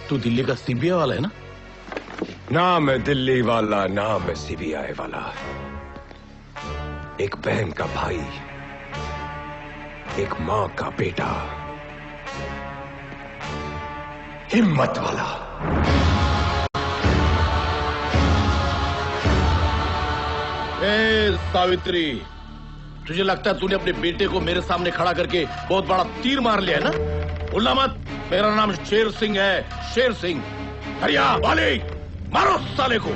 तू दिल्ली का सीबीआई वाला है ना? ना मैं दिल्ली वाला, ना मैं सीबीआई वाला। एक बहन का भाई, एक मां का बेटा, हिम्मत वाला। ए सावित्री, तुझे लगता है तूने अपने बेटे को मेरे सामने खड़ा करके बहुत बड़ा तीर मार लिया है ना? भूलना मत, मेरा नाम शेर सिंह है, शेर सिंह। हरिया वाले, मारो साले को।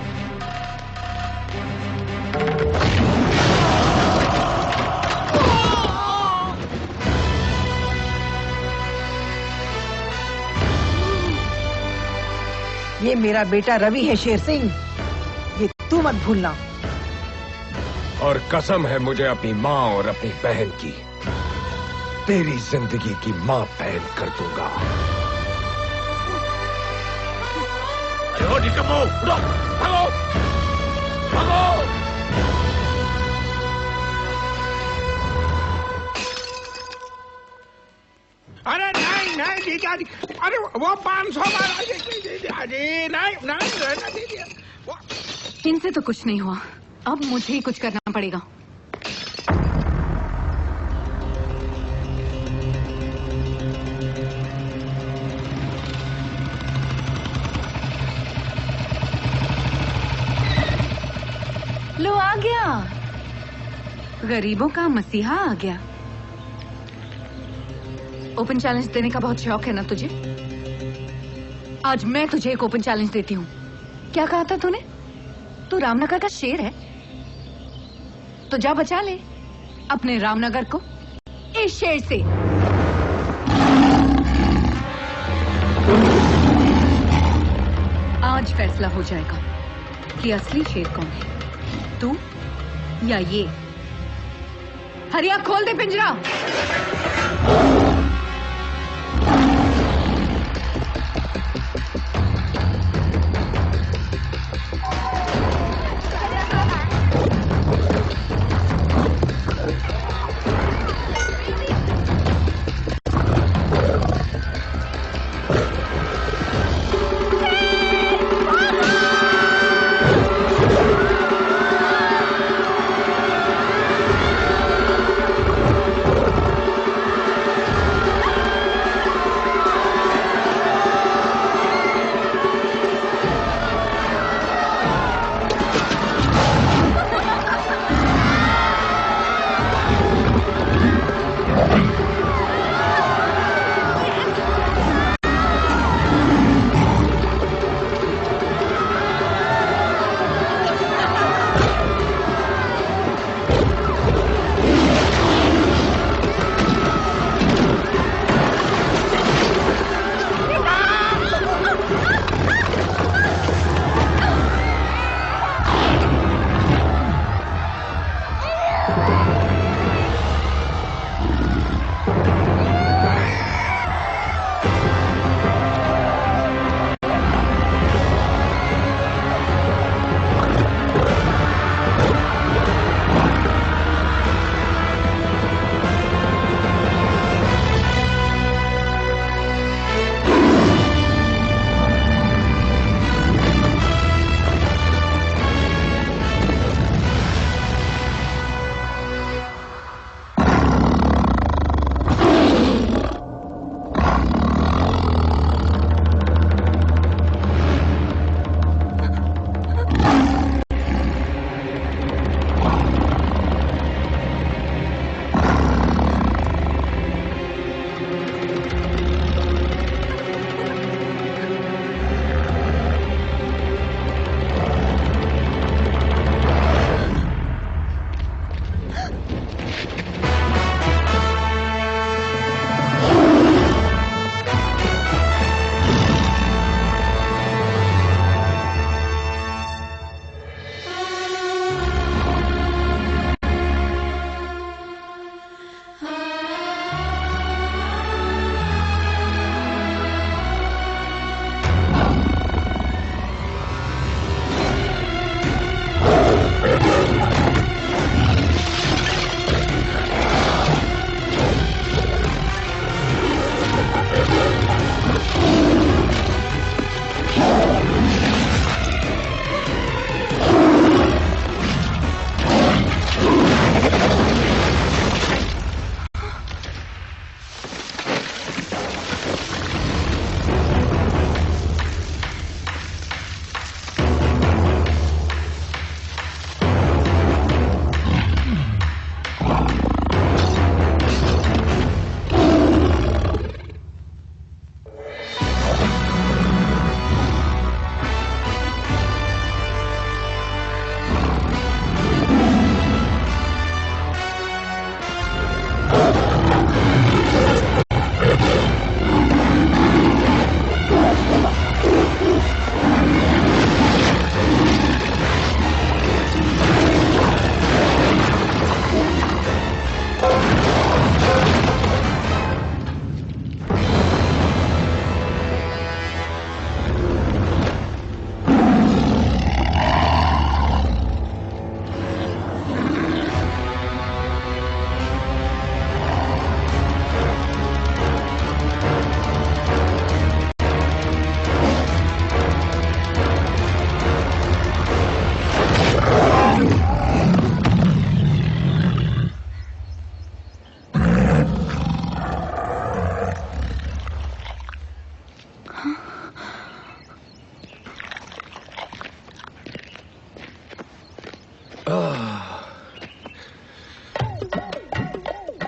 ये मेरा बेटा रवि है शेर सिंह, ये तू मत भूलना। और कसम है मुझे अपनी माँ और अपनी बहन की, तेरी जिंदगी की माँ बहन कर दूंगा। अरे हो निकम्मो, उठो, भागो, भागो। अरे नहीं नहीं जीजा जी, अरे वो 500 वाला नहीं नहीं रहना दीजिए। इनसे तो कुछ नहीं हुआ, अब मुझे ही कुछ करना पड़ेगा। लो आ गया, गरीबों का मसीहा आ गया। ओपन चैलेंज देने का बहुत शौक है ना तुझे? आज मैं तुझे एक ओपन चैलेंज देती हूँ। क्या कहा था तूने? तू रामनगर का शेर है, तो जा बचा ले अपने रामनगर को इस शेर से। आज फैसला हो जाएगा कि असली शेर कौन है, तू या ये। हरिया खोल दे पिंजरा।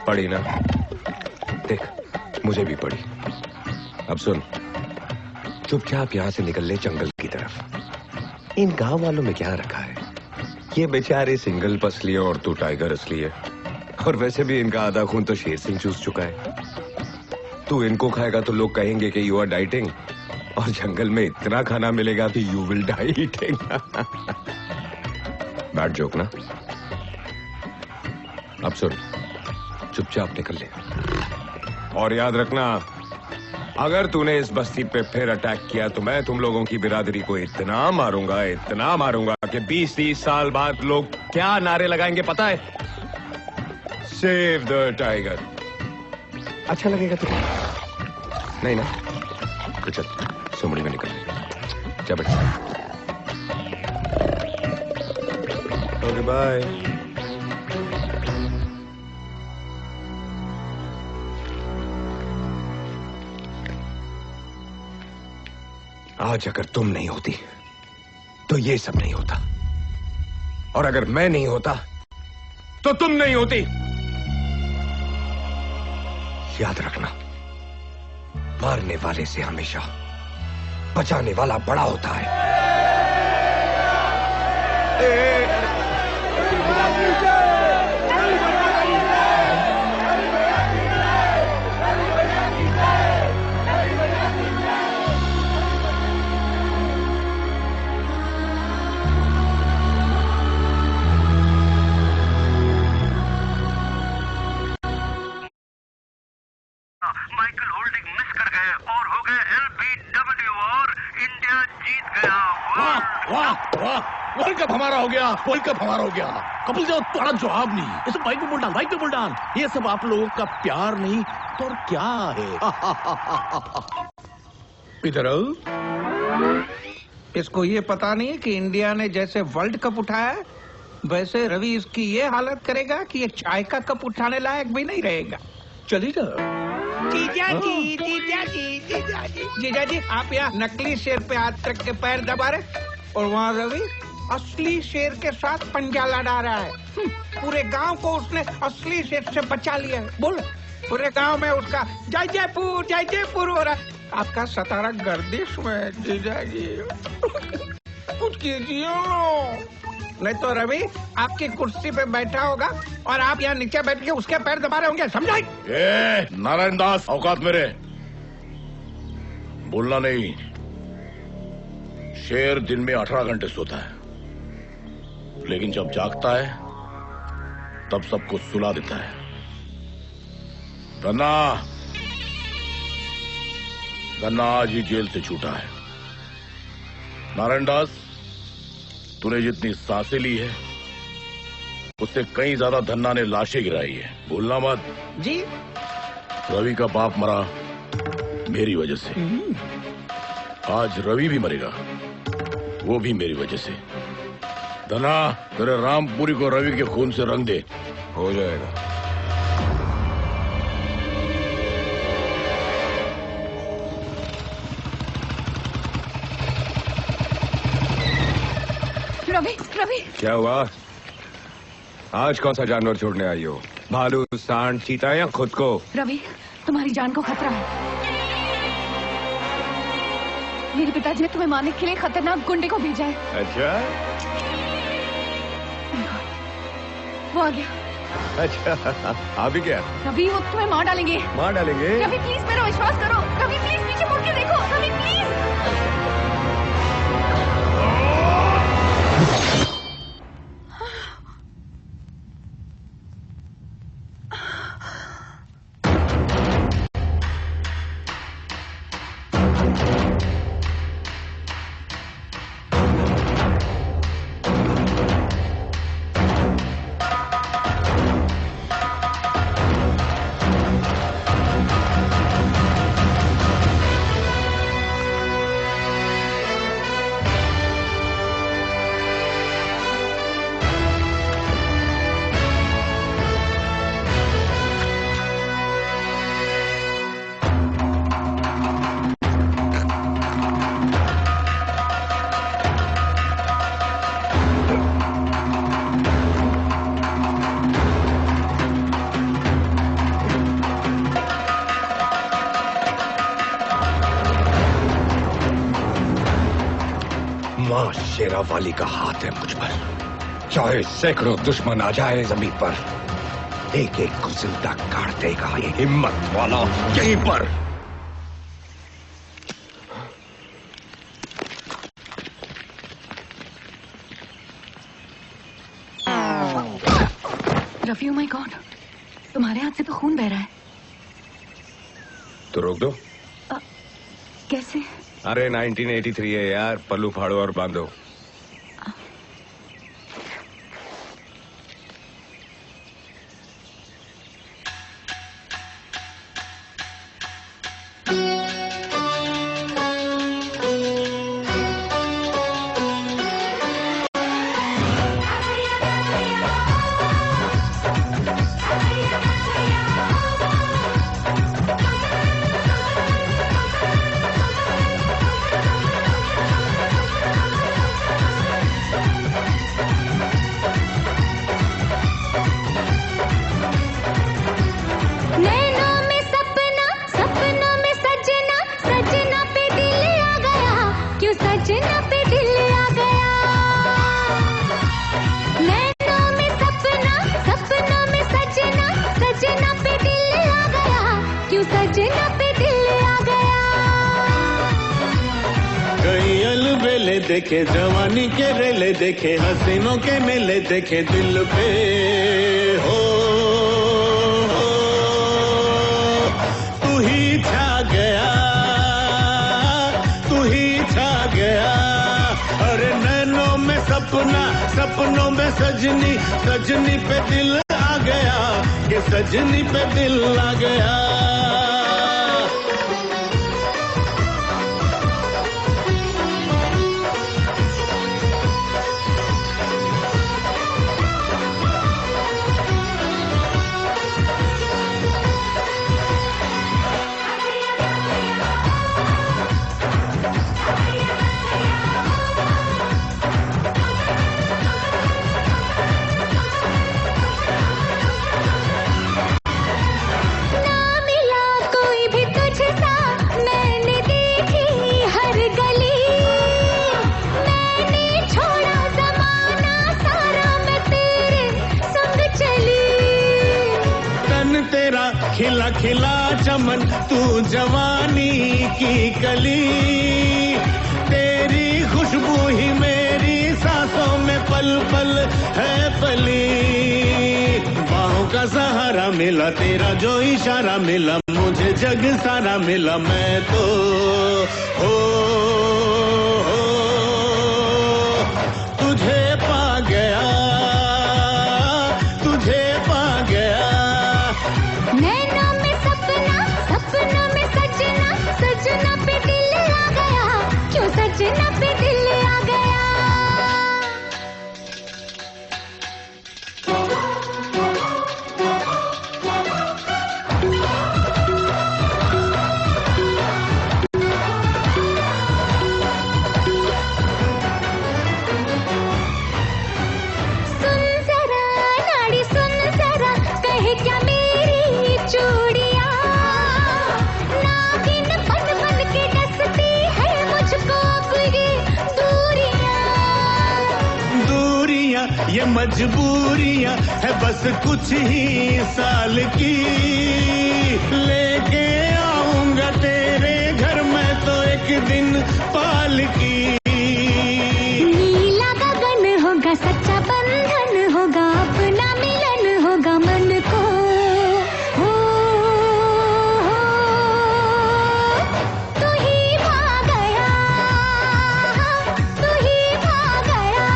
पड़ी ना? देख, मुझे भी पड़ी। अब सुन, चुपचाप यहां से निकल ले जंगल की तरफ। इन गांव वालों में क्या रखा है? ये बेचारे सिंगल पसली है और तू टाइगर असली है। और वैसे भी इनका आधा खून तो शेर सिंह चूस चुका है। तू इनको खाएगा तो लोग कहेंगे कि यू आर डाइटिंग, और जंगल में इतना खाना मिलेगा कि you will die eating. Bad joke ना? अब सुन, चुपचाप निकल ले। और याद रखना, अगर तूने इस बस्ती पे फिर अटैक किया तो मैं तुम लोगों की बिरादरी को इतना मारूंगा कि 20-30 साल बाद लोग क्या नारे लगाएंगे पता है? Save the tiger. अच्छा लगेगा तुझे? नहीं ना? तो चल, सुमड़ी में निकल। चल बेटा। Okay bye. आज अगर तुम नहीं होती तो ये सब नहीं होता, और अगर मैं नहीं होता तो तुम नहीं होती। याद रखना, मारने वाले से हमेशा बचाने वाला बड़ा होता है। माइकल होल्डिंग मिस कर गए और हो गए LBW और इंडिया जीत गया। वाह वाह वाह, वर्ल्ड कप हमारा हो गया, वर्ल्ड कप हमारा हो गया। कपिल देव थोड़ा जवाब नहीं, ये सब बाइक पे बोल डाल, बाइक पे बोल डाल। ये सब आप लोगों का प्यार नहीं तो और क्या है? इधर आओ। इसको ये पता नहीं कि इंडिया ने जैसे वर्ल्ड कप उठाया वैसे रवि इसकी ये हालत करेगा कि ये चाय का कप उठाने लायक भी नहीं रहेगा। चली जाओ। जीजा जी आप यहाँ नकली शेर पे हाथ रख के पैर दबा रहे, और वहाँ रवि असली शेर के साथ पंजा लड़ा रहा है। पूरे गांव को उसने असली शेर से बचा लिया है। बोल, पूरे गांव में उसका जय जयपुर हो रहा है। आपका सतारा गर्दिश में जीजा जी। कुछ कीजिए, नहीं तो रवि आपकी कुर्सी पे बैठा होगा और आप यहाँ नीचे बैठ के उसके पैर दबा रहे होंगे, समझाई? नारायण दास, औकात मेरे, बोलना नहीं। शेर दिन में 18 घंटे सोता है, लेकिन जब जागता है तब सबको सुला देता है। धन्ना आज ही जेल से छूटा है। नारायण दास, तूने जितनी सांसें ली है उससे कहीं ज्यादा धन्ना ने लाशें गिराई है, भूलना मत। जी। रवि का बाप मरा मेरी वजह से, आज रवि भी मरेगा, वो भी मेरी वजह से। धना, तेरे रामपुरी को रवि के खून से रंग दे। हो जाएगा। रवि, क्या हुआ? आज कौन सा जानवर छोड़ने आई हो? भालू, सांड, चीता या खुद को? रवि, तुम्हारी जान को खतरा है। मेरे पिताजी ने तुम्हें मारने के लिए खतरनाक गुंडे को भेजा है। अच्छा? वो आ गया। अच्छा, आ भी गया? रवि, वो तुम्हें मार डालेंगे। मार डालेंगे? रवि प्लीज मेरा विश्वास करो। रवि प्लीज पीछे मुड़ के देखो। रवि प्लीज। शेरा वाली का हाथ है मुझ पर। चाहे सैकड़ों दुश्मन आ जाए जमीन पर, एक एक को जिंदा काट देगा ये हिम्मत वाला यहीं पर। रफी, ओ माय गॉड, तुम्हारे हाथ से तो खून बह रहा है। तो रोक दो। कैसे? अरे 1983 है यार, पल्लू फाड़ो और बांधो। देखे जवानी के रेले, देखे हसीनों के मेले, देखे दिल पे हो तू ही छा गया, तू ही छा गया। अरे नैनों में सपना, सपनों में सजनी, सजनी पे दिल आ गया, ये सजनी पे दिल आ गया। खिला खिला चमन तू जवानी की कली, तेरी खुशबू ही मेरी सांसों में पल पल है पली। बाहों का सहारा मिला, तेरा जो इशारा मिला, मुझे जग सारा मिला। मैं तो हो तुझे पा गया, तुझे पा गया। सजना पे दिल आ गया, क्यों सजना पे दिल आ गया। सुन जरा नाड़ी सुन जरा, कहे क्या मेरी चूड़ियां, ये मजबूरियां है बस कुछ ही साल की, लेके आऊंगा तेरे घर में तो एक दिन पालकी। नीला गगन होगा, सच्चा बंधन होगा, अपना मिलन होगा मन को। तू ही भा गया, तू ही भा गया।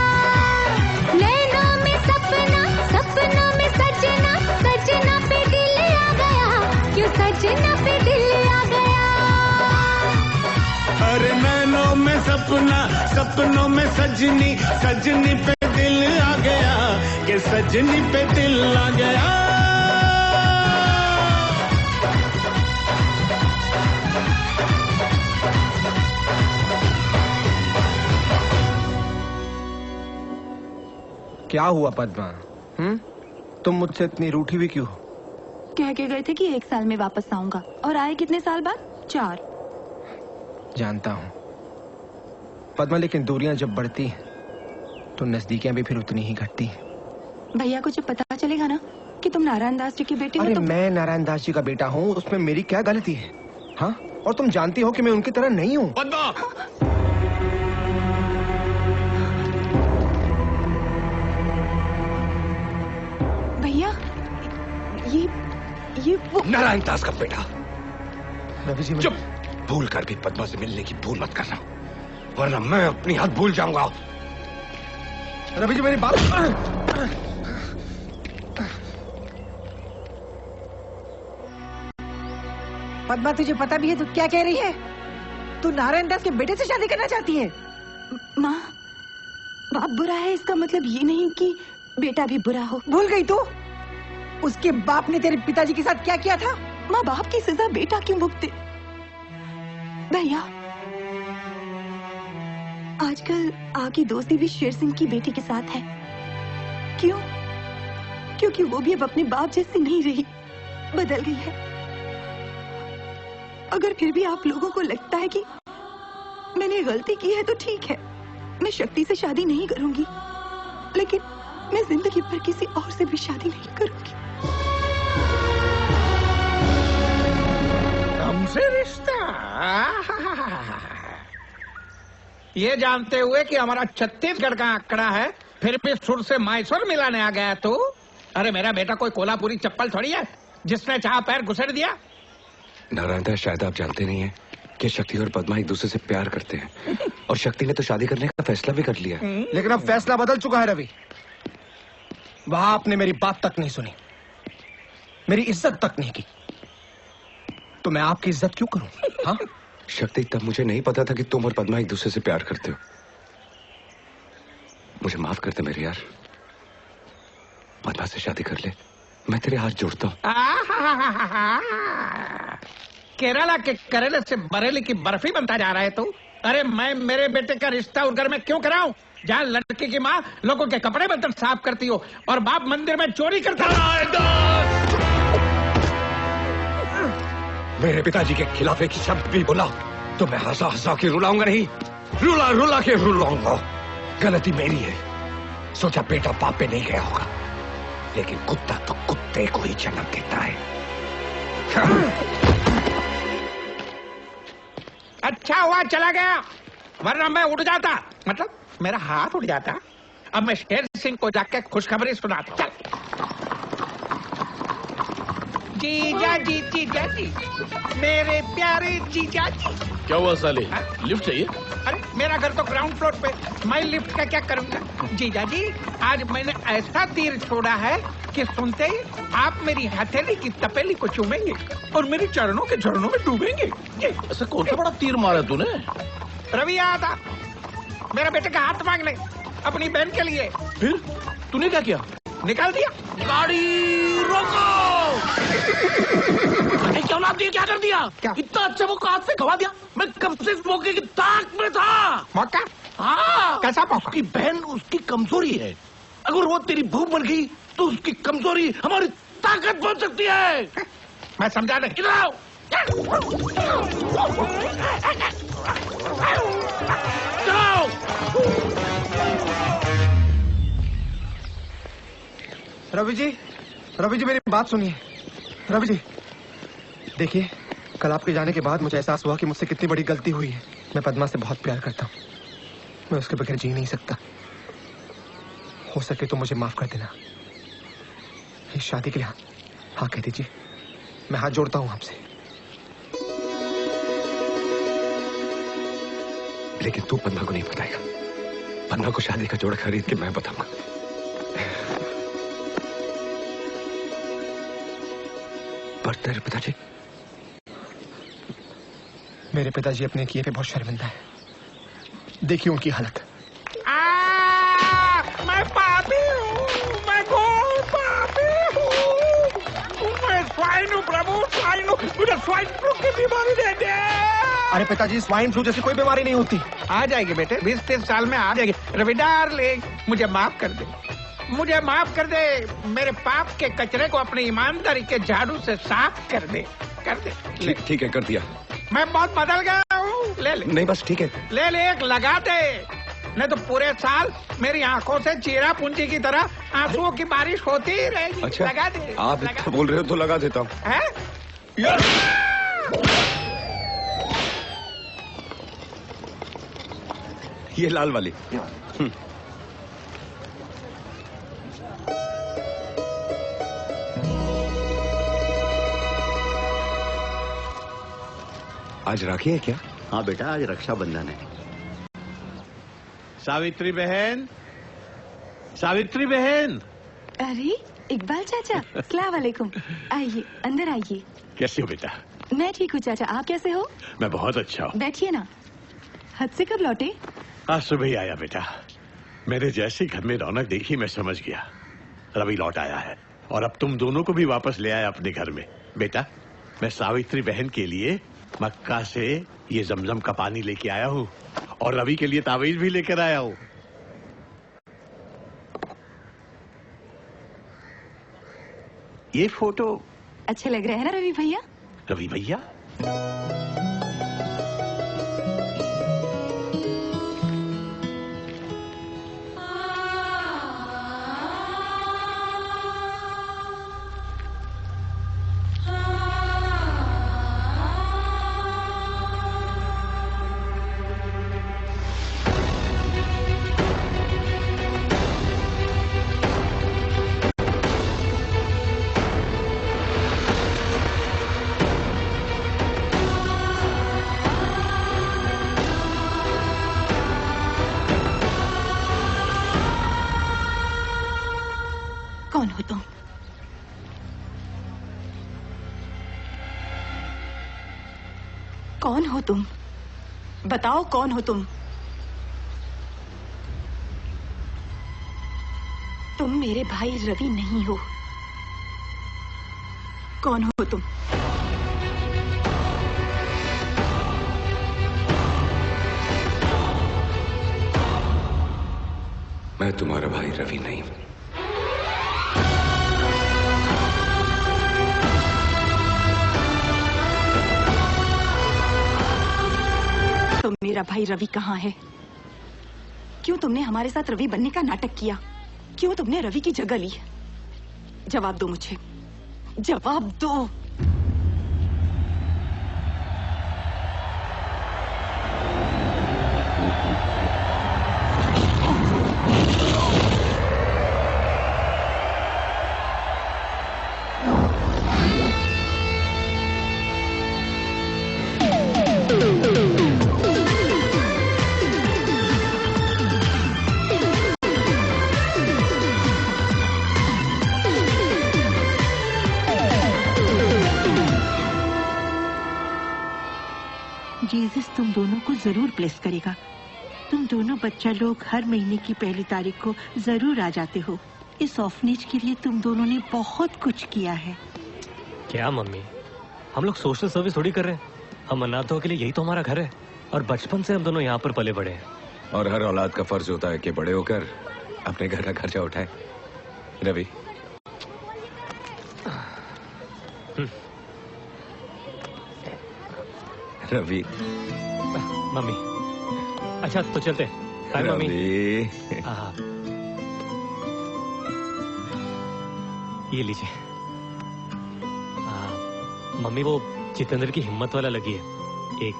नैनों में सपना, सपनों में सजना, सजना पे दिल आ गया, क्यों सजना पे दिल आ गया। अरे नैनों में सपना, सपनों में सजनी, सजनी पे दिल आ गया, कि सजनी पे दिल आ गया। क्या हुआ पद्मा? तुम मुझसे इतनी रूठी हुई क्यों? कह के गए थे कि 1 साल में वापस आऊंगा, और आए कितने साल बाद? 4। जानता हूं पद्मा, लेकिन दूरियां जब बढ़ती हैं तो नजदीकियां भी फिर उतनी ही घटती हैं। भैया को जब पता चलेगा ना कि तुम नारायण दास जी के बेटे हो अरे तो मैं नारायण दास जी का बेटा हूँ, उसमें मेरी क्या गलती है? हाँ, और तुम जानती हो कि मैं उनकी तरह नहीं हूँ। भैया ये वो नारायण दास का बेटा। रवि जी चुप! भूल कर भी पद्मा से मिलने की भूल मत करना, वरना मैं अपनी हद भूल जाऊंगा। रवि जी मेरी बात। पद्मा तुझे पता भी है तू क्या कह रही है? तू नारायण दास के बेटे से शादी करना चाहती है? माँ, बाप बुरा है इसका मतलब ये नहीं कि बेटा भी बुरा हो। भूल गई तू? उसके बाप ने तेरे पिताजी के साथ क्या किया था? माँ, बाप की सजा बेटा क्यों भुगते? भैया, आजकल आकी दोस्ती भी शेर सिंह की बेटी के साथ है। क्यों? क्योंकि वो भी अब अपने बाप जैसी नहीं रही, बदल गई है। अगर फिर भी आप लोगों को लगता है कि मैंने गलती की है तो ठीक है, मैं शक्ति से शादी नहीं करूंगी, लेकिन मैं जिंदगी भर किसी और से भी शादी नहीं करूंगी। हमसे रिश्ता? ये जानते हुए कि हमारा छत्तीसगढ़ का आंकड़ा है, फिर भी सुर से मैसूर मिलाने आ गया तू? अरे मेरा बेटा कोई कोल्हापुरी चप्पल थोड़ी है जिसने चाह पैर घुसेड़ दिया। नारायण दास, शायद आप जानते नहीं हैं कि शक्ति और पद्मा एक दूसरे से प्यार करते हैं, और शक्ति ने तो शादी करने का फैसला भी कर लिया। लेकिन अब फैसला बदल चुका है रवि। वहां आपने मेरी बात तक नहीं सुनी, मेरी इज्जत तक नहीं की, तो मैं आपकी इज्जत क्यों करूं? हाँ? शक्ति, तब मुझे नहीं पता था कि तुम और पद्मा एक दूसरे से प्यार करते हो। मुझे माफ कर दे मेरे यार, पद्मा से शादी कर ले, मैं तेरे हाथ जोड़ता हूँ। केरला के करेले से बरेली की बर्फी बनता जा रहा है तू? अरे मैं मेरे बेटे का रिश्ता उस घर में क्यों कराऊं जहाँ लड़की की माँ लोगों के कपड़े बर्तन साफ करती हो और बाप मंदिर में चोरी करता है? मेरे पिताजी के खिलाफ एक शब्द भी बोला तो मैं हंसा हंसा के रुलाऊंगा नहीं, रुला रुला के रुलाऊंगा। गलती मेरी है, सोचा बेटा बाप पे नहीं गया होगा, लेकिन कुत्ता तो कुत्ते को ही जन्म देता है। अच्छा हुआ चला गया, वरना मैं उठ जाता, मतलब मेरा हाथ उठ जाता। अब मैं शेर सिंह को जाके खुशखबरी सुनाता। चल। जीजा जी, जीजा जी, मेरे प्यारे जीजा जी। क्या हुआ साले? लिफ्ट चाहिए? अरे मेरा घर तो ग्राउंड फ्लोर पे, मैं लिफ्ट का क्या करूंगा? जीजा जी, आज मैंने ऐसा तीर छोड़ा है कि सुनते ही आप मेरी हथेली की तपेली को चूमेंगे और मेरे चरणों के झरनों में डूबेंगे। ऐसा कौन सा बड़ा तीर मारा तूने? रवि आया था मेरा बेटे का हाथ मांगने अपनी बहन के लिए। फिर तूने क्या किया? निकाल दिया। गाड़ी रोको! क्या औलाद दिया, क्या कर दिया? क्या? इतना अच्छा मौका हाथ से गवा दिया। मैं कब से इस मौके की ताक में था। मौका? हाँ। कैसा मौका? उसकी बहन उसकी कमजोरी है, अगर वो तेरी बहू बन गई तो उसकी कमजोरी हमारी ताकत बन सकती है। मैं समझा नहीं। इधर आओ। चलो। रवि जी मेरी बात सुनिए। रवि जी देखिए, कल आपके जाने के बाद मुझे एहसास हुआ कि मुझसे कितनी बड़ी गलती हुई है। मैं पद्मा से बहुत प्यार करता हूँ, मैं उसके बगैर जी नहीं सकता। हो सके तो मुझे माफ कर देना। इस शादी के लिए हाँ कह दीजिए, मैं हाथ जोड़ता हूँ आपसे। लेकिन तू पद्मा को नहीं बताएगा। पद्मा को शादी का जोड़ा खरीद के मैं बताऊंगा। पर तेरे पिताजी? मेरे पिताजी अपने किए पे बहुत शर्मिंदा है। देखिए उनकी हालत। मैं पापी हूँ, मैं घोर पापी हूँ, मैं स्वाइन हूँ प्रभु, स्वाइन हूँ। मुझे स्वाइन फ्लू की बीमारी दे दे। अरे पिताजी, स्वाइन फ्लू जैसी कोई बीमारी नहीं होती। आ जाएगी बेटे, 20-30 साल में आ जाएगी। रवि डार्लिंग, मुझे माफ कर दे, मुझे माफ कर दे। मेरे पाप के कचरे को अपनी ईमानदारी के झाड़ू से साफ कर दे, कर दे। ठीक है, कर दिया। मैं बहुत बदल गया हूँ। ले ले। नहीं बस ठीक है। ले ले, एक लगा दे। नहीं तो पूरे साल मेरी आंखों से चीरा पूंजी की तरह आंसुओं की बारिश होती ही रहेगी। अच्छा, लगा दे। आप इतना बोल रहे हो तो लगा देता हूँ। हैं? ये लाल वाली। आज राखी है क्या? हाँ बेटा, आज रक्षाबंधन है। सावित्री बहन, सावित्री बहन। अरे इकबाल चाचा, अस्सलाम वालेकुम। आइए अंदर आइए। कैसे हो बेटा? मैं ठीक हूँ चाचा, आप कैसे हो? मैं बहुत अच्छा हूँ। बैठिए ना। हद से कब लौटे? आज सुबह ही आया बेटा। मेरे जैसे घर में रौनक देखी मैं समझ गया रवि लौट आया है, और अब तुम दोनों को भी वापस ले आया अपने घर में। बेटा, मैं सावित्री बहन के लिए मक्का से ये जमजम का पानी लेके आया हूँ, और रवि के लिए तावीज भी लेकर आया हूँ। ये फोटो अच्छे लग रहे हैं ना रवि भैया? रवि भैया? कौन हो तुम? कौन हो तुम? बताओ कौन हो तुम? तुम मेरे भाई रवि नहीं हो। कौन हो तुम? मैं तुम्हारा भाई रवि नहीं हूं। तो मेरा भाई रवि कहाँ है? क्यों तुमने हमारे साथ रवि बनने का नाटक किया? क्यों तुमने रवि की जगह ली? जवाब दो मुझे, जवाब दो। जीसस तुम दोनों को जरूर ब्लेस करेगा। तुम दोनों बच्चा लोग हर महीने की पहली तारीख को जरूर आ जाते हो। इस ऑर्फनेज के लिए तुम दोनों ने बहुत कुछ किया है। क्या मम्मी, हम लोग सोशल सर्विस थोड़ी कर रहे हैं। हम अनाथों के लिए यही तो हमारा घर है, और बचपन से हम दोनों यहाँ पर पले बड़े हैं। और हर औलाद का फर्ज होता है कि बड़े होकर अपने घर का खर्चा उठाए। रवि, रवि। मम्मी, अच्छा तो चलते हैं। Bye mummy. ये लीजिए। मम्मी, वो जितेंद्र की हिम्मत वाला लगी है, एक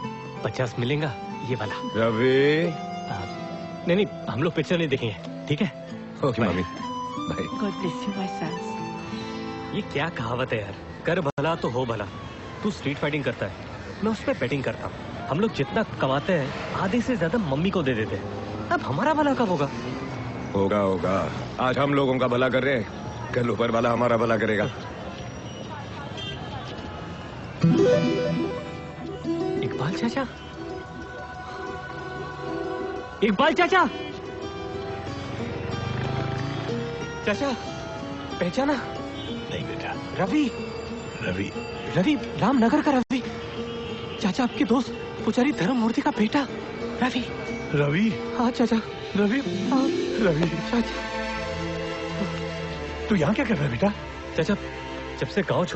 50 मिलेगा ये वाला। रवि। नहीं, हम लोग पिक्चर नहीं देखेंगे, ठीक है? Okay mummy, bye. God bless you my sons. ये क्या कहावत है यार, कर भला तो हो भला। तू स्ट्रीट फाइटिंग करता है, मैं उस पर बैटिंग करता हूँ। हम लोग जितना कमाते हैं आधे से ज्यादा मम्मी को दे देते हैं। अब हमारा भला कब होगा? होगा होगा। आज हम लोगों का भला कर रहे हैं, कल ऊपर वाला हमारा भला करेगा। इकबाल चाचा, इकबाल चाचा, चाचा पहचाना? नहीं बेटा। रवि, रवि, रवि रामनगर का रवि। चाचा आपके दोस्त पुजारी धर्म मूर्ति का बेटा रवि। रवि? हाँ चाचा, रवि। हाँ रवि। चाचा, तू यहाँ क्या कर रहा है बेटा? चाचा, जब से गांव